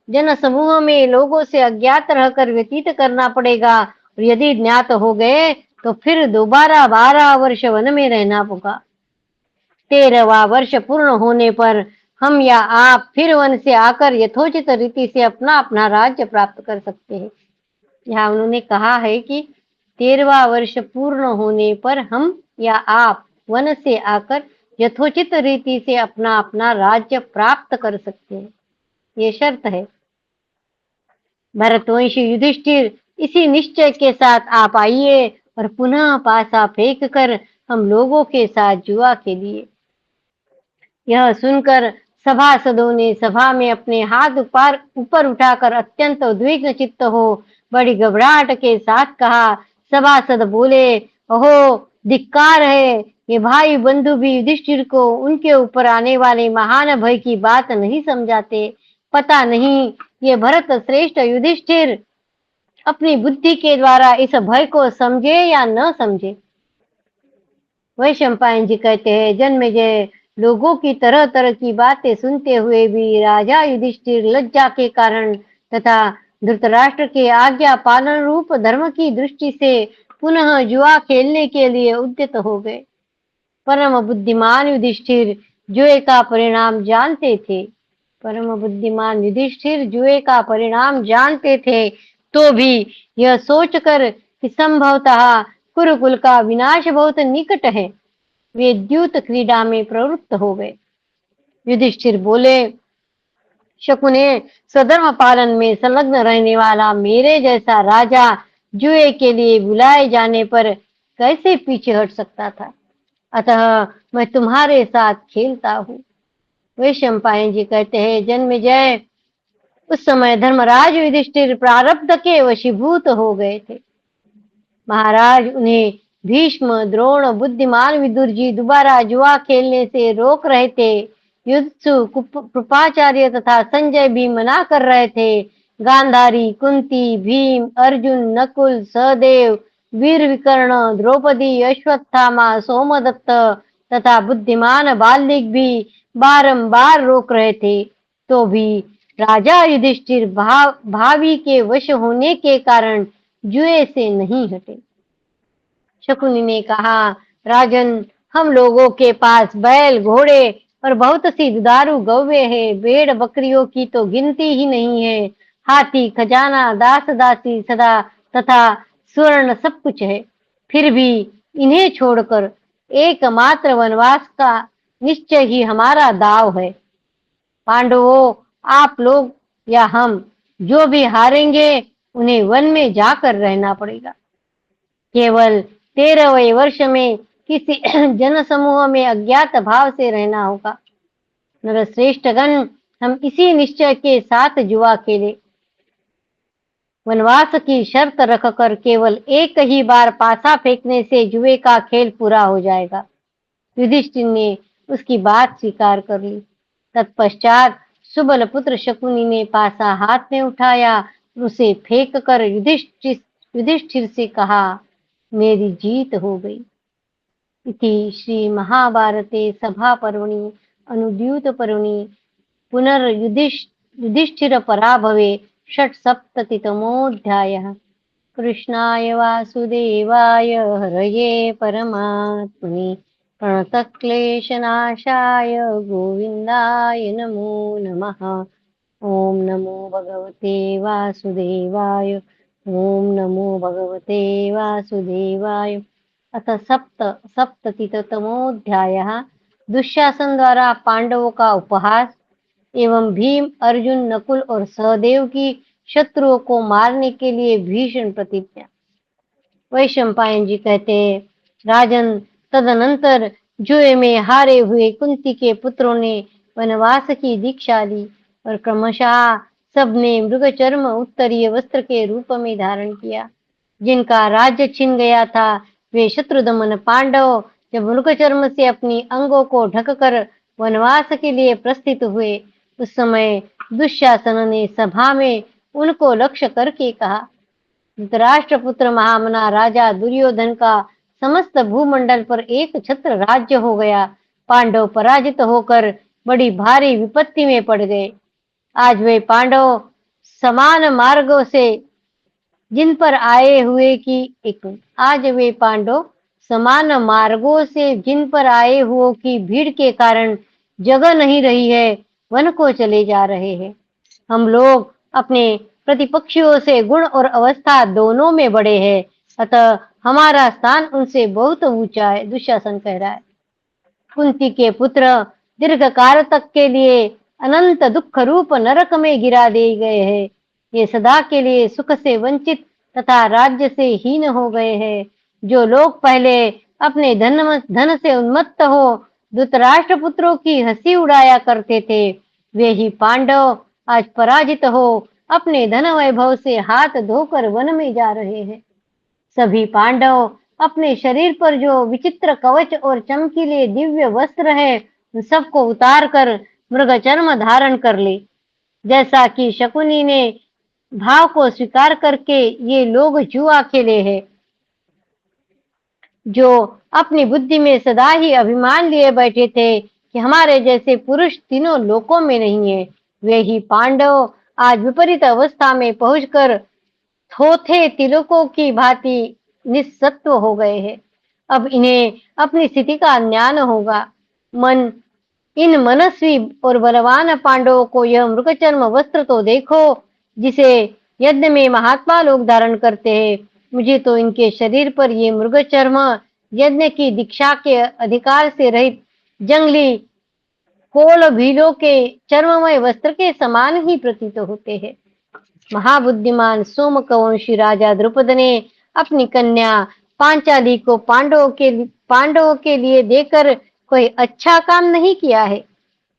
जन समूह में लोगों से अज्ञात रहकर व्यतीत करना पड़ेगा, और यदि ज्ञात हो गए, तो फिर दोबारा 12 वर्ष वन में रहना होगा। 13वां वर्ष पूर्ण होने पर हम या आप फिर वन से आकर यथोचित रीति से अपना अपना राज्य प्राप्त कर सकते हैं। यहाँ उन्होंने कहा है कि 13वां वर्ष पूर्ण होने पर हम या आप वन से आकर यथोचित रीति से अपना अपना राज्य प्राप्त कर सकते हैं, ये शर्त है। भरतवंशी युधिष्ठिर, इसी निश्चय के साथ आप आइए और पुनः पासा फेंक कर हम लोगों के साथ जुआ खेलिए। यह सुनकर सभासदों ने सभा में अपने हाथ ऊपर उठाकर अत्यंत उद्विग्न चित्त हो बड़ी घबराहट के साथ कहा। सभासद बोले, ओहो, धिक्कार है, ये भाई बंधु भी युधिष्ठिर को उनके ऊपर आने वाले महान भय की बात नहीं समझाते। पता नहीं ये भरत श्रेष्ठ युधिष्ठिर अपनी बुद्धि के द्वारा इस भय को समझे या न समझे। वैशंपायन जी कहते हैं, जन्मेजय लोगों की तरह तरह की बातें सुनते हुए भी राजा युधिष्ठिर लज्जा के कारण तथा धृतराष्ट्र के आज्ञा पालन रूप धर्म की दृष्टि से पुनः जुआ खेलने के लिए उद्यत हो गए। परम बुद्धिमान युधिष्ठिर जुए का परिणाम जानते थे। परम बुद्धिमान युधिष्ठिर जुए का परिणाम जानते थे, तो भी यह सोचकर कि संभवतः कुरुकुल का विनाश बहुत निकट है, वे द्यूत क्रीड़ा में प्रवृत्त हो गए। युधिष्ठिर बोले, शकुने, स्वधर्म पालन में संलग्न रहने वाला मेरे जैसा राजा जुए के लिए बुलाए जाने पर कैसे पीछे हट सकता था? अतः मैं तुम्हारे साथ खेलता हूँ। वैशंपायन जी कहते हैं, जन्मेजय, उस समय धर्मराज युधिष्ठिर प्रारब्ध के वशीभूत हो गए थे। महाराज उन्हें भीष्म, द्रोण, बुद्धिमान विदुर जी दोबारा जुआ खेलने से रोक रहे थे। युत्सु, कृपाचार्य तथा संजय भी मना कर रहे थे। गांधारी, कुंती, भीम, अर्जुन, नकुल, सहदेव, वीर विकर्ण, द्रौपदी, अश्वत्थामा, सोमदत्त तथा बुद्धिमान बाल्लिक भी बारंबार रोक रहे थे, तो भी राजा युधिष्ठिर भावी के वश होने के कारण जुए से नहीं हटे। शकुनी ने कहा, राजन, हम लोगों के पास बैल, घोड़े और बहुत सी दुधारू गौवे है। भेड़ बकरियों की तो गिनती ही नहीं है। हाथी, खजाना, दास दासी सदा तथा स्वर्ण सब कुछ है। फिर भी इन्हें छोड़कर एकमात्र वनवास का निश्चय ही हमारा दाव है। पांडवों, आप लोग या हम जो भी हारेंगे, उन्हें वन में जाकर रहना पड़ेगा। केवल 13वें वर्ष में किसी जन समूह में अज्ञात भाव से रहना होगा। नरश्रेष्ठगण, हम इसी निश्चय के साथ जुआ खेले। वनवास की शर्त रखकर केवल एक ही बार पासा फेंकने से जुए का खेल पूरा हो जाएगा। युधिष्ठिर ने उसकी बात स्वीकार कर ली। तत्पश्चात सुबल पुत्र शकुनी ने पासा हाथ में उठाया, उसे फेंक कर युधिष्ठिर से कहा, मेरी जीत हो गई। इति श्री महाभारते सभा पर्वणि अनुद्यूत पर्वणि पुनर्युधिष्ठिर पराभवे षट्सप्ततितमोऽध्यायः। कृष्णाय वासुदेवाय हरये परमात्मने प्रणतक्लेशनाशाय गोविन्दाय नमो नमः। ॐ नमो भगवते वासुदेवाय। ॐ नमो भगवते वासुदेवाय। अथ सप्ततितमोऽध्यायः। दुशासन द्वारा पांडवों का उपहास एवं भीम, अर्जुन, नकुल और सहदेव की शत्रुओं को मारने के लिए भीषण प्रतिज्ञा। वैशंपायन जी कहते हैं, राजन, तदनंतर जुए में हारे हुए कुंती के पुत्रों ने वनवास की दीक्षा ली और क्रमशः सबने मृगचर्म उत्तरीय वस्त्र के रूप में धारण किया। जिनका राज्य छिन गया था वे शत्रुदमन पांडव जब मृगचर्म से अपनी अंगों को ढककर वनवास के लिए प्रस्थित हुए, उस समय दुशासन ने सभा में उनको लक्ष्य करके कहा, धृतराष्ट्रपुत्र महामना राजा दुर्योधन का समस्त भूमंडल पर एक छत्र राज्य हो गया। पांडव पराजित होकर बड़ी भारी विपत्ति में पड़ गए। आज वे पांडव समान मार्गों से जिन पर आए हुए की आज वे पांडव समान मार्गों से जिन पर आए हुओं की भीड़ के कारण जगह नहीं रही है, वन को चले जा रहे हैं। हम लोग अपने प्रतिपक्षियों से गुण और अवस्था दोनों में बड़े हैं, अतः हमारा स्थान उनसे बहुत ऊंचा है, दुशासन कह रहा है। कुंती के पुत्र दीर्घ काल तक के लिए अनंत दुख रूप नरक में गिरा दिए गए हैं। ये सदा के लिए सुख से वंचित तथा राज्य से हीन हो गए हैं। जो लोग पहले अपने धन से उन्मत्त हो धृतराष्ट्र पुत्रों की हंसी उड़ाया करते थे, वे ही पांडव आज पराजित हो अपने धन वैभव से हाथ धोकर वन में जा रहे हैं। सभी पांडव अपने शरीर पर जो विचित्र कवच और चमकीले दिव्य वस्त्र है, उन सबको उतार कर मृगचर्म धारण कर ले। जैसा कि शकुनी ने भाव को स्वीकार करके ये लोग जुआ खेले हैं। जो अपनी बुद्धि में सदा ही अभिमान लिए बैठे थे कि हमारे जैसे पुरुष तीनों लोकों में नहीं है, वे ही पांडव आज विपरीत अवस्था में पहुंचकर थोथे तिलकों की भांति निस्सत्व हो गए हैं। अब इन्हें अपनी स्थिति का ज्ञान होगा। इन मनस्वी और बलवान पांडवों को यह मृगचर्म वस्त्र तो देखो, जिसे यज्ञ में महात्मा लोग धारण करते हैं। मुझे तो इनके शरीर पर ये मृगचर्म यज्ञ की दीक्षा के अधिकार से रहित जंगली कोल भीलों के चर्ममय वस्त्र के समान ही प्रतीत होते हैं। महाबुद्धिमान सोमकवंशी राजा द्रुपद ने अपनी कन्या पांचाली को पांडवों के लिए देकर कोई अच्छा काम नहीं किया है।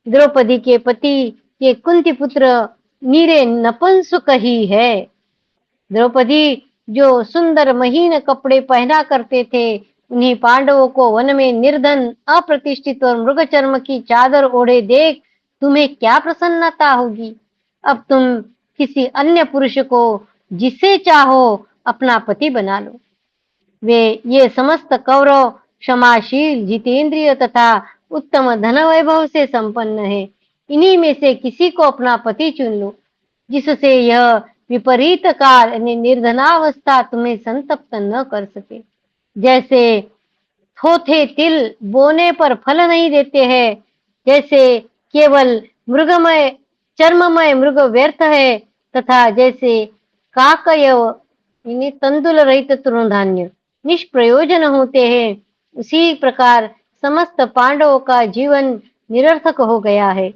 द्रौपदी के पति ये कुंती पुत्र नीरे नपुंसक ही है। द्रौपदी जो सुंदर महीन कपड़े पहना करते थे, उन्हीं पांडवों को वन में निर्धन, अप्रतिष्ठित और मृगचर्म की चादर ओढ़े देख तुम्हें क्या प्रसन्नता होगी। अब तुम किसी अन्य पुरुष को जिसे चाहो अपना पति बना लो। वे ये समस्त कौरव क्षमाशील, जितेंद्रिय तथा उत्तम धन वैभव से संपन्न है। इन्हीं में से किसी को अपना पति चुन लो, जिससे यह विपरीत काल निर्धनावस्था तुम्हें संतप्त न कर सके। जैसे थोथे तिल बोने पर फल नहीं देते हैं, जैसे केवल चर्ममय मृग व्यर्थ है, तथा जैसे काकयव तंदुल रहित तृणधान्य निष्प्रयोजन होते हैं, उसी प्रकार समस्त पांडवों का जीवन निरर्थक हो गया है।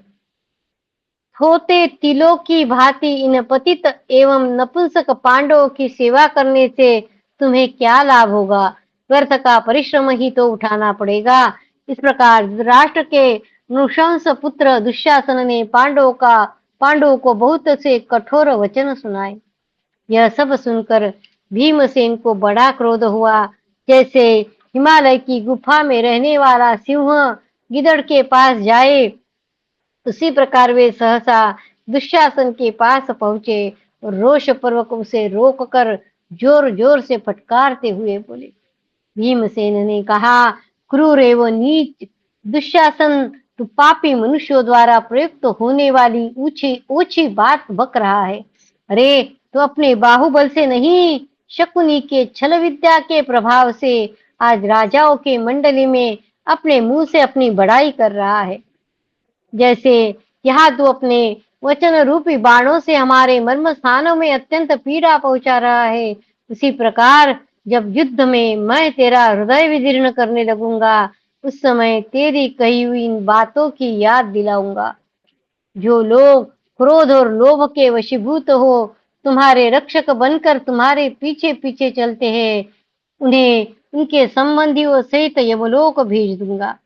थोते तिलों की भांति इन पतित एवं नपुंसक पांडवों की सेवा करने से तुम्हें क्या लाभ होगा। व्यर्थ का परिश्रम ही तो उठाना पड़ेगा। इस प्रकार राष्ट्र के नृशंस पुत्र दुशासन ने पांडवों को बहुत से कठोर वचन सुनाए। यह सब सुनकर भीमसेन को बड़ा क्रोध हुआ। जैसे हिमालय की गुफा में रहने वाला सिंह गिदड़ के पास जाए, उसी प्रकार वे सहसा दुशासन के पास पहुंचे और रोष पूर्वक उसे रोककर जोर जोर से फटकारते हुए बोले। भीमसेन ने कहा, क्रूर एवं नीच दुशासन, तू पापी मनुष्यों द्वारा प्रयुक्त होने वाली ऊंची ऊंची बात बक रहा है। अरे तो अपने बाहुबल से नहीं, शकुनी के छल विद्या के प्रभाव से आज राजाओं के मंडली में अपने मुंह से अपनी बड़ाई कर रहा है। जैसे यहाँ तू अपने वचन रूपी बाणों से हमारे मर्म स्थानों में अत्यंत पीड़ा पहुंचा रहा है, उसी प्रकार जब युद्ध में मैं तेरा हृदय विदीर्ण करने लगूंगा, उस समय तेरी कही हुई इन बातों की याद दिलाऊंगा। जो लोग क्रोध और लोभ के वशीभूत हो तुम्हारे रक्षक बनकर तुम्हारे पीछे पीछे चलते हैं, उन्हें उनके संबंधियों सहित यमलोक भेज दूंगा।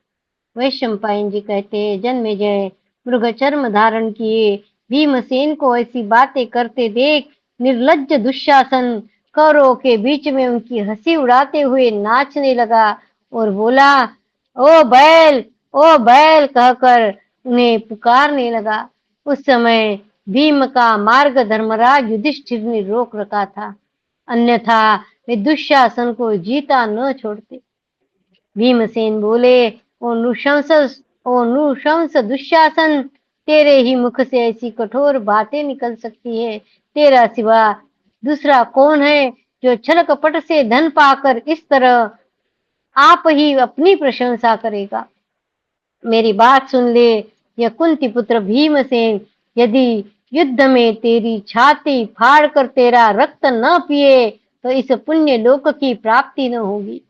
वैशंपायन जी कहते हैं, जन्मेजय मृग चर्म धारण किए भीमसेन को ऐसी बातें करते देख निर्लज्ज दुशासन कौरवों के बीच में उनकी हंसी उड़ाते हुए नाचने लगा और बोला, ओ बैल कहकर उन्हें पुकारने लगा। उस समय भीम का मार्ग धर्मराज युधिष्ठिर ने रोक रखा था, अन्यथा वे दुशासन को जीता न छोड़ते। भीमसेन बोले, ओ नृशंस दुशासन, तेरे ही मुख से ऐसी कठोर बातें निकल सकती है। तेरा सिवा दूसरा कौन है जो छल कपट से धन पाकर इस तरह आप ही अपनी प्रशंसा करेगा। मेरी बात सुन ले, यह कुंती पुत्र भीमसेन यदि युद्ध में तेरी छाती फाड़ कर तेरा रक्त न पिए तो इस पुण्य लोक की प्राप्ति न होगी।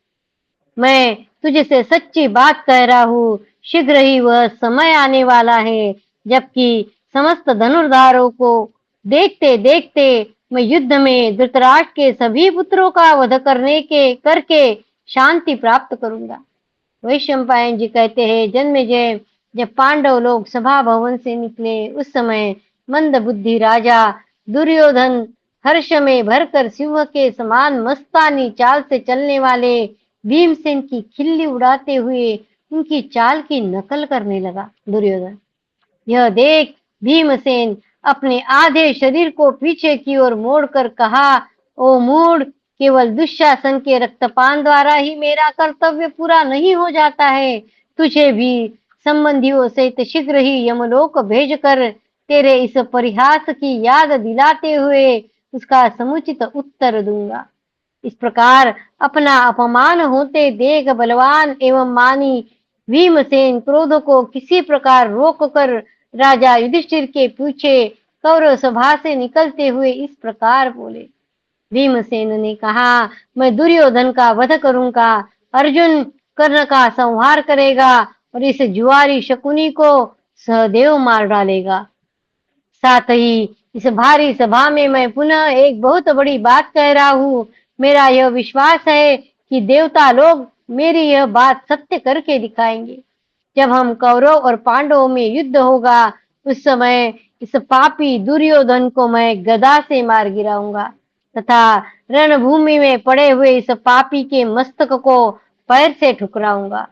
मैं तुझसे सच्ची बात कह रहा हूँ, शीघ्र ही वह समय आने वाला है जबकि समस्त धनुर्धारों को देखते देखते मैं युद्ध में धृतराष्ट्र के सभी पुत्रों का वध करके शांति प्राप्त करूंगा। वैशंपायन जी कहते हैं, जन्मेजय जब पांडव लोग सभा भवन से निकले, उस समय मंद बुद्धि राजा दुर्योधन हर्ष में भरकर सिंह के समान मस्तानी चाल से चलने वाले भीमसेन की खिल्ली उड़ाते हुए उनकी चाल की नकल करने लगा। दुर्योधन यह देख भीमसेन अपने आधे शरीर को पीछे की ओर मोड़कर कहा, ओ मूढ़, केवल दुशासन के रक्तपान द्वारा ही मेरा कर्तव्य पूरा नहीं हो जाता है। तुझे भी संबंधियों सहित शीघ्र ही यमलोक भेजकर तेरे इस परिहास की याद दिलाते हुए उसका समुचित उत्तर दूंगा। इस प्रकार अपना अपमान होते देख बलवान एवं मानी भीमसेन क्रोध को किसी प्रकार रोककर राजा युधिष्ठिर के पीछे कौरव सभा से निकलते हुए इस प्रकार बोले। भीमसेन ने कहा, मैं दुर्योधन का वध करूंगा, अर्जुन कर्ण का संहार करेगा और इस जुआरी शकुनी को सहदेव मार डालेगा। साथ ही इस भारी सभा में मैं पुनः एक बहुत बड़ी बात कह रहा हूँ। मेरा यह विश्वास है कि देवता लोग मेरी यह बात सत्य करके दिखाएंगे। जब हम कौरव और पांडवों में युद्ध होगा, उस समय इस पापी दुर्योधन को मैं गदा से मार गिराऊंगा तथा रणभूमि में पड़े हुए इस पापी के मस्तक को पैर से ठुकराऊंगा।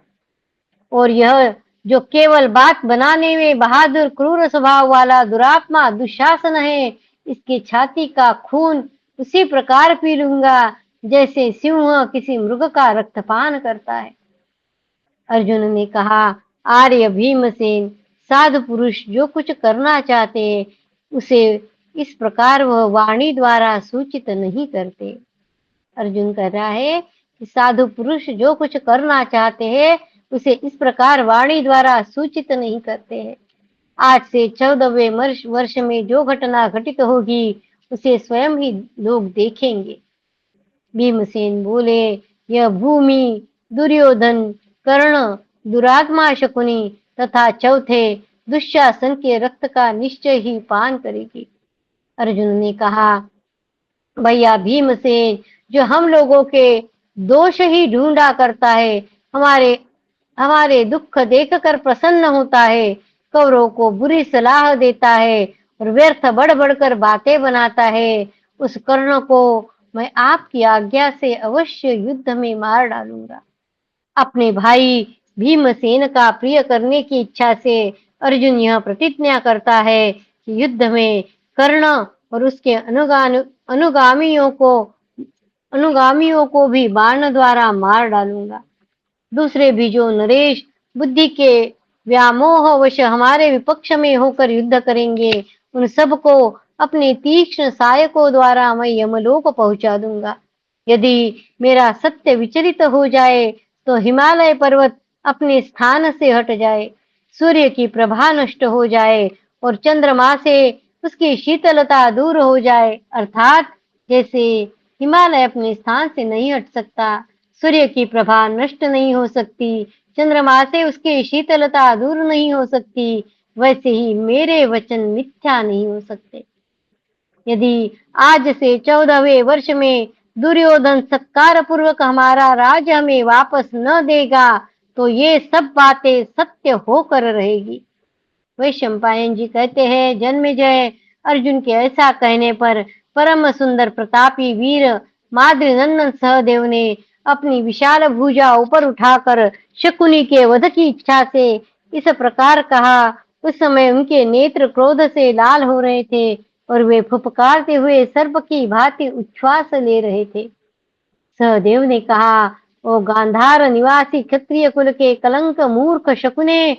और यह जो केवल बात बनाने में बहादुर क्रूर स्वभाव वाला दुरात्मा दुशासन है, इसकी छाती का खून उसी प्रकार पी लूंगा जैसे सिंह किसी मृग का रक्तपान करता है। अर्जुन ने कहा, आर्य भीमसेन, साधु पुरुष जो कुछ करना चाहते हैं उसे इस प्रकार वह वाणी द्वारा सूचित नहीं करते। अर्जुन कह रहा है कि साधु पुरुष जो कुछ करना चाहते हैं उसे इस प्रकार वाणी द्वारा सूचित नहीं करते हैं। आज से 14वें वर्ष में जो घटना घटित होगी उसे स्वयं ही लोग देखेंगे। भीमसेन बोले, यह भूमि दुर्योधन, कर्ण, दुरात्मा शकुनी तथा चौथे दुशासन के रक्त का निश्चय ही पान करेगी। अर्जुन ने कहा, भैया भीमसेन, जो हम लोगों के दोष ही ढूंढा करता है, हमारे दुख देखकर प्रसन्न होता है, कौरवों को बुरी सलाह देता है और व्यर्थ बढ़ बढ़कर बातें बनाता है उस कर्ण को मैं आपकी आज्ञा से अवश्य युद्ध में मार डालूंगा। अपने भाई भीमसेन का प्रिय करने की इच्छा से अर्जुन यह प्रतिज्ञा करता है कि युद्ध में कर्ण और उसके अनुगामियों को भी बाण द्वारा मार डालूंगा। दूसरे भी जो नरेश बुद्धि के व्यामोहवश हमारे विपक्ष में होकर युद्ध करेंगे, उन सबको अपने तीक्ष्ण सहायकों द्वारा मैं यमलोक पहुंचा दूंगा। यदि मेरा सत्य विचलित हो जाए तो हिमालय पर्वत अपने स्थान से हट जाए, सूर्य की प्रभा नष्ट हो जाए और चंद्रमा से उसकी शीतलता दूर हो जाए। अर्थात जैसे हिमालय अपने स्थान से नहीं हट सकता, सूर्य की प्रभा नष्ट नहीं हो सकती, चंद्रमा से उसकी शीतलता दूर नहीं हो सकती, वैसे ही मेरे वचन मिथ्या नहीं हो सकते। यदि आज से 14वें वर्ष में दुर्योधन सत्कार पूर्वक हमारा राज्य हमें वापस न देगा, तो ये सब बातें सत्य होकर रहेगी। वैशंपायन जी कहते हैं, जन्मेजय अर्जुन के ऐसा कहने पर परम सुंदर प्रतापी वीर माद्रीनंदन सहदेव ने अपनी विशाल भुजा ऊपर उठाकर शकुनी के वध की इच्छा से इस प्रकार कहा। उस समय उनके नेत्र क्रोध से लाल हो रहे थे और वे फुफकारते हुए सर्प की भांति उच्छ्वास ले रहे थे। सहदेव ने कहा, ओ गांधार निवासी क्षत्रिय कुल के कलंक मूर्ख शकुने,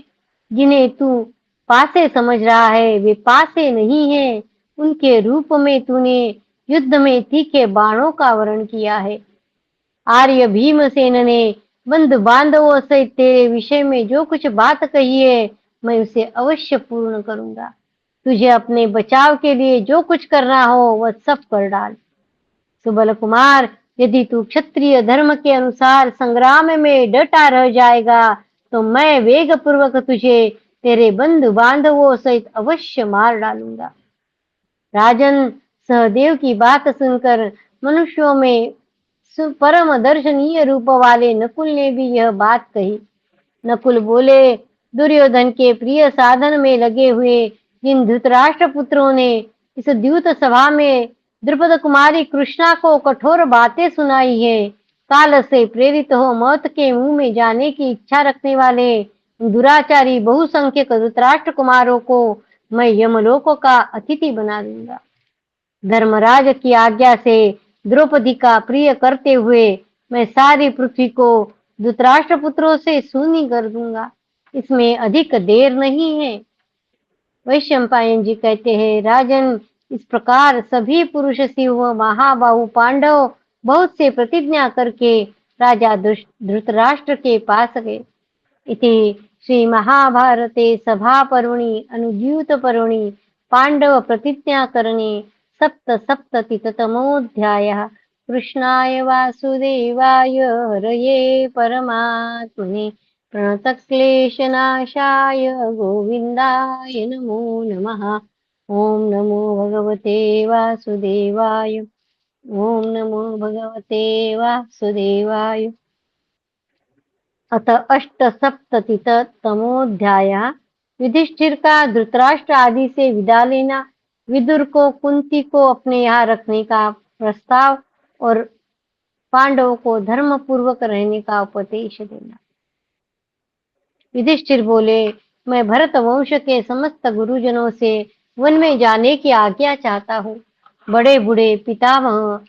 जिन्हें तू पासे समझ रहा है वे पासे नहीं है। उनके रूप में तूने युद्ध में तीखे बाणों का वर्ण किया है। आर्य भीमसेन ने बंधु बांधवों से तेरे विषय में जो कुछ बात कही है, मैं उसे अवश्य पूर्ण करूंगा। तुझे अपने बचाव के लिए जो कुछ करना हो वह सब कर डाल। सुबल कुमार, यदि तू क्षत्रिय धर्म के अनुसार संग्राम में डटा रह जाएगा, तो मैं वेग पूर्वक तुझे तेरे बंधु बांधवों सहित अवश्य मार डालूंगा। राजन, सहदेव की बात सुनकर मनुष्यों में परम दर्शनीय रूप वाले नकुल ने भी यह बात कही। नकुल बोले, दुर्योधन के प्रिय साधन में लगे हुए जिन धृतराष्ट्र पुत्रों ने इस द्यूत सभा में द्रुपद कुमारी कृष्णा को कठोर बातें सुनाई है, काल से प्रेरित हो मौत के मुंह में जाने की इच्छा रखने वाले दुराचारी बहुसंख्यक धृतराष्ट्र कुमारों को मैं यमलोक का अतिथि बना दूंगा। धर्मराज की आज्ञा से द्रौपदी का प्रिय करते हुए मैं सारी पृथ्वी को धृतराष्ट्र पुत्रों से सूनी कर दूंगा। इसमें अधिक देर नहीं है। वैशंपायन जी कहते हैं, राजन, इस प्रकार सभी पुरुष शिव व महाबाहु पांडव बहुत से प्रतिज्ञा करके राजा धृतराष्ट्र के पास गए। इति श्री महाभारते सभा पर्वणि अनुद्यूत पर्वणि पांडव प्रतिज्ञा करणे सप्तसप्ततितमोऽध्यायः। कृष्णाय वासुदेवाय हरये परमात्मने प्रणतक्लेशनाशाय गोविन्दाय नमो नमः। ओम नमो भगवते वासुदेवाय। ओम नमो भगवते वासुदेवाय। अथ अष्टसप्ततितमोऽध्यायः। युधिष्ठिर का धृतराष्ट्र आदि से विदा लेना, विदुर को कुंती को अपने यहाँ रखने का प्रस्ताव और पांडवों को धर्म पूर्वक रहने का उपदेश देना। युधिष्ठिर बोले, मैं भरत वंश के समस्त गुरुजनों से वन में जाने की आज्ञा चाहता हूँ। बड़े बूढ़े पितामह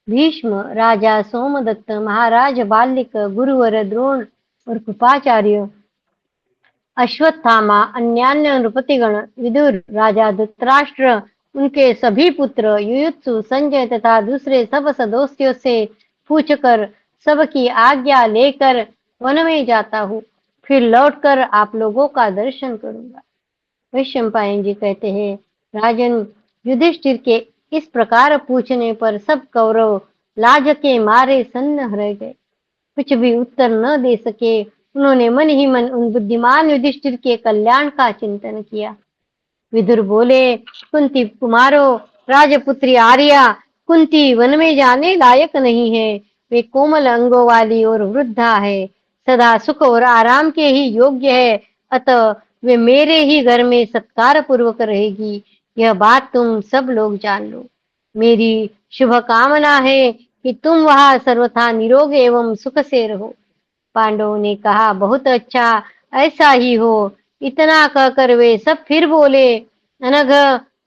भीष्म, राजा सोमदत्त, महाराज बाल्लिक, गुरुवर द्रोण और कृपाचार्य, अश्वत्थामा, अन्यान्य नृपतिगण, विदुर, राजा धृतराष्ट्र, उनके सभी पुत्र, युयुत्सु, संजय तथा दूसरे सब सदस्यों से पूछकर सबकी आज्ञा लेकर वन में जाता हूँ। फिर लौटकर आप लोगों का दर्शन करूंगा। वैशंपायन जी कहते हैं, राजन, युधिष्ठिर के इस प्रकार पूछने पर सब कौरव लाज के मारे सन्न रह गए, कुछ भी उत्तर न दे सके। उन्होंने मन ही मन उन बुद्धिमान युधिष्ठिर के कल्याण का चिंतन किया। विदुर बोले, कुंती कुमारो, राजपुत्री आर्या, कुंती वन में जाने लायक नहीं है। वे कोमल अंगों वाली और वृद्धा है, सदा सुख और आराम के ही योग्य है, अतः वे मेरे ही घर में सत्कार पूर्वक रहेगी। यह बात तुम सब लोग जान लो। मेरी शुभ कामना है कि तुम वहां सर्वथा निरोग एवं सुख से रहो। पांडवों ने कहा, बहुत अच्छा, ऐसा ही हो। इतना कहकर वे सब फिर बोले, अनघ,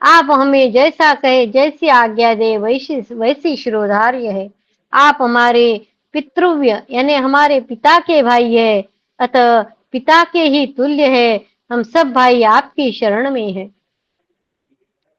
आप हमें जैसा कहे, जैसी आज्ञा दे, वैसी वैसी शिरोधार्य है। आप हमारे पितृव्य यानी हमारे पिता के भाई है, अतः पिता के ही तुल्य है। हम सब भाई आपकी शरण में है।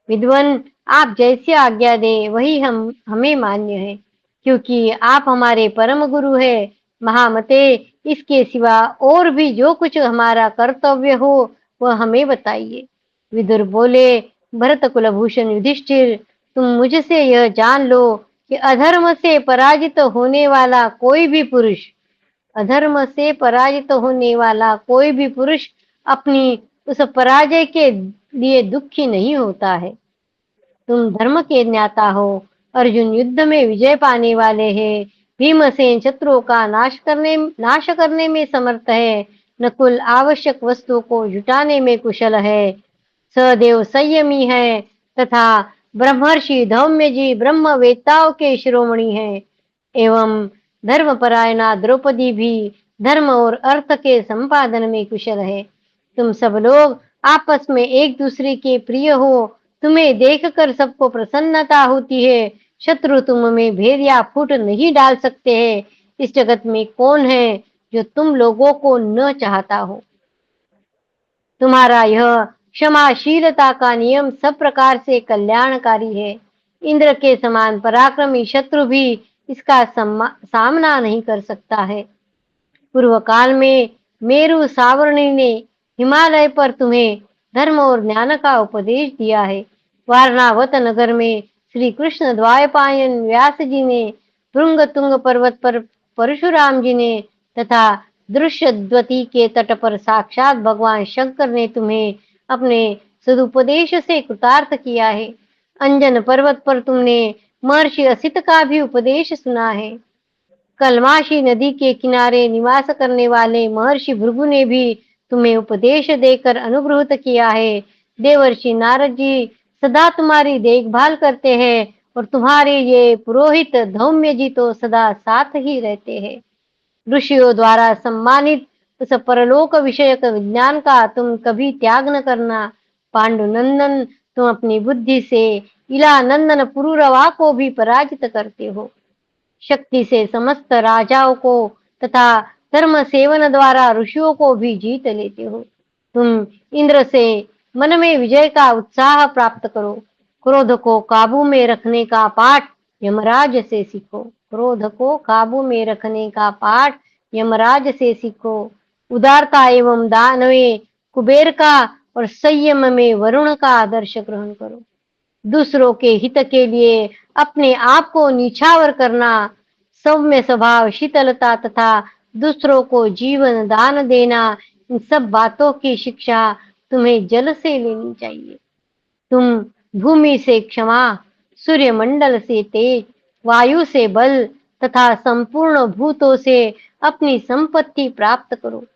विद्वन, आप जैसी आज्ञा दे वही हम हमें मान्य है, क्योंकि आप हमारे परम गुरु है। महामते, इसके सिवा और भी जो कुछ हमारा कर्तव्य हो वह हमें बताइए। विदुर बोले, भरत कुलभूषण युधिष्ठिर, तुम मुझसे यह जान लो कि अधर्म से पराजित होने वाला कोई भी पुरुष, अधर्म से पराजित होने वाला कोई भी पुरुष अपनी उस पराजय के लिए दुखी नहीं होता है। तुम धर्म के ज्ञाता हो। अर्जुन युद्ध में विजय पाने वाले हैं। भीमसेन शत्रुओं का नाश करने में समर्थ है। नकुल आवश्यक वस्तुओं को जुटाने में कुशल है। सहदेव संयमी है तथा ब्रह्मर्षि धौम्य जी ब्रह्म वेत्ताओं के शिरोमणि हैं। एवं धर्मपरायणा द्रौपदी भी धर्म और अर्थ के संपादन में कुशल है। तुम सब लोग आपस में एक दूसरे के प्रिय हो। तुम्हें देखकर सबको प्रसन्नता होती है। शत्रु तुम में भेद या फूट नहीं डाल सकते हैं। इस जगत में कौन है जो तुम लोगों को न चाहता हो। तुम्हारा यह क्षमाशीलता का नियम सब प्रकार से कल्याणकारी है। इंद्र के समान पराक्रमी शत्रु भी इसका सामना नहीं कर सकता है। पूर्व काल में मेरु सावरणी ने हिमालय पर तुम्हें धर्म और ज्ञान का उपदेश दिया है। वारणावत नगर में श्री कृष्ण द्वायपायन व्यास जी ने, भृंग तुंग पर्वत पर परशुराम जी ने तथा दृश्यद्वती के तट पर साक्षात भगवान शंकर ने तुम्हें अपने सदुपदेश से कृतार्थ किया है। अंजन पर्वत पर तुमने महर्षि असित का भी उपदेश सुना है। कलमाशी नदी के किनारे निवास करने वाले महर्षि भृगु ने भी तुम्हें उपदेश देकर अनुग्रहित किया है। देवर्षि नारद जी सदा तुम्हारी देखभाल करते हैं और तुम्हारे ये पुरोहित धौम्य जी तो सदा साथ ही रहते हैं। ऋषियों द्वारा सम्मानित उस परलोक विषयक विज्ञान का तुम कभी त्याग न करना। पांडुनंदन, तुम अपनी बुद्धि से इला नंदन पुरुरवा को भी पराजित करते हो। शक्ति से समस्त राजाओं को तथा धर्म सेवन द्वारा ऋषियों को भी जीत लेते हो। तुम इंद्र से मन में विजय का उत्साह प्राप्त करो। क्रोध को काबू में रखने का पाठ यमराज से सीखो। क्रोध को काबू में रखने का पाठ यमराज से सीखो। उदारता एवं दान में कुबेर का और संयम में वरुण का आदर्श ग्रहण करो। दूसरों के हित के लिए अपने आप को निछावर करना, सौम्य स्वभाव, शीतलता तथा दूसरों को जीवन दान देना, इन सब बातों की शिक्षा तुम्हें जल से लेनी चाहिए। तुम भूमि से क्षमा, सूर्य मंडल से तेज, वायु से बल तथा संपूर्ण भूतों से अपनी संपत्ति प्राप्त करो।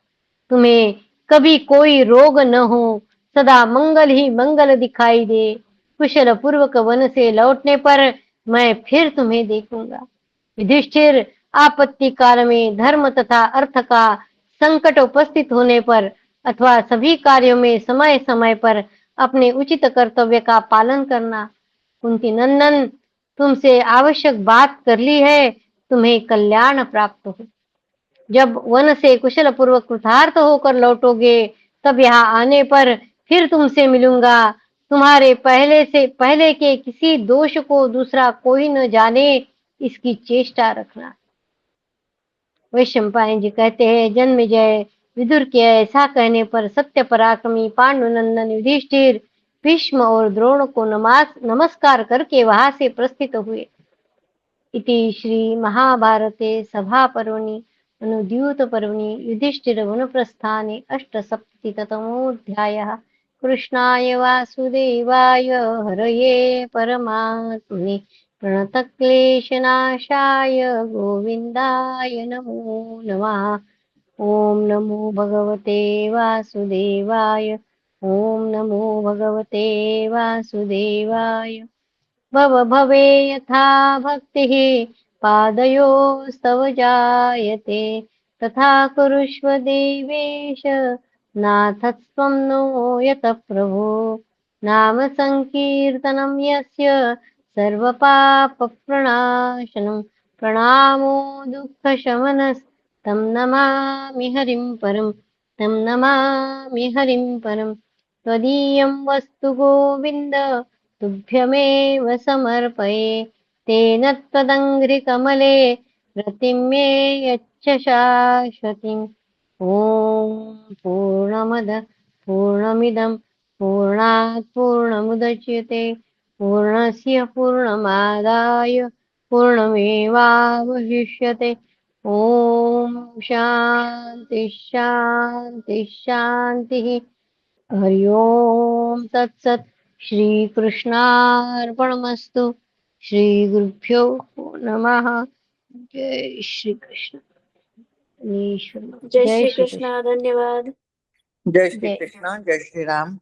तुम्हें कभी कोई रोग न हो, सदा मंगल ही मंगल दिखाई दे। कुशल पूर्वक वन से लौटने पर मैं फिर तुम्हें देखूंगा। युधिष्ठिर, आपत्ति काल में धर्म तथा अर्थ का संकट उपस्थित होने पर अथवा सभी कार्यों में समय समय पर अपने उचित कर्तव्य का पालन करना। कुंती नंदन, तुमसे आवश्यक बात कर ली है, तुम्हें कल्याण प्राप्त हो। जब वन से कुशल पूर्वक कृतार्थ होकर लौटोगे, तब यहाँ आने पर फिर तुमसे मिलूंगा। तुम्हारे पहले के किसी दोष को दूसरा कोई न जाने, इसकी चेष्टा रखना। वैशंपायन जी कहते हैं, जन्मेजय विदुर के ऐसा कहने पर सत्य पराक्रमी पांडुनंदन युधिष्ठिर भीष्म और द्रोण को नमस्कार करके वहां से प्रस्थित हुए। इति श्री महाभारते सभापर्वणि अनुद्यूतपर्वणि युधिष्ठिरवनप्रस्थाने अष्टसप्ततितमोऽध्यायः। कृष्णाय वासुदेवाय हरये परमात्मने प्रणतक्लेशनाशाय गोविन्दाय नमो नमः। ॐ नमो भगवते वासुदेवाय। ॐ नमो भगवते वासुदेवाय। भव भवे यथा भक्तिः पादयोस्तव जायते तथा कुरुष्व देवेश नाथत्वं नो यतः प्रभो नाम संकीर्तनं यस्य सर्वपापप्रणाशनं प्रणामो दुःखशमनस्तं नमामि हरिं परं तं नमामि हरिं परं त्वदीयं वस्तु गोविन्द तुभ्यमेव समर्पये तेन त्वदङ्घ्रिकमले रतिं मे यच्छ शाश्वतीम् ॐ पूर्णमदः पूर्णमिदं पूर्णात् पूर्णमुदच्यते पूर्णस्य पूर्णमादाय पूर्णमेवावशिष्यते ॐ शान्ति शान्ति शान्तिः हरि ओम तत्सत श्री कृष्णार्पणमस्तु श्री गुरुभ्यो नमः जय श्री कृष्ण ईश्वर जय जय श्री श्री कृष्ण। धन्यवाद। जय श्री जय कृष्ण, जय श्री राम।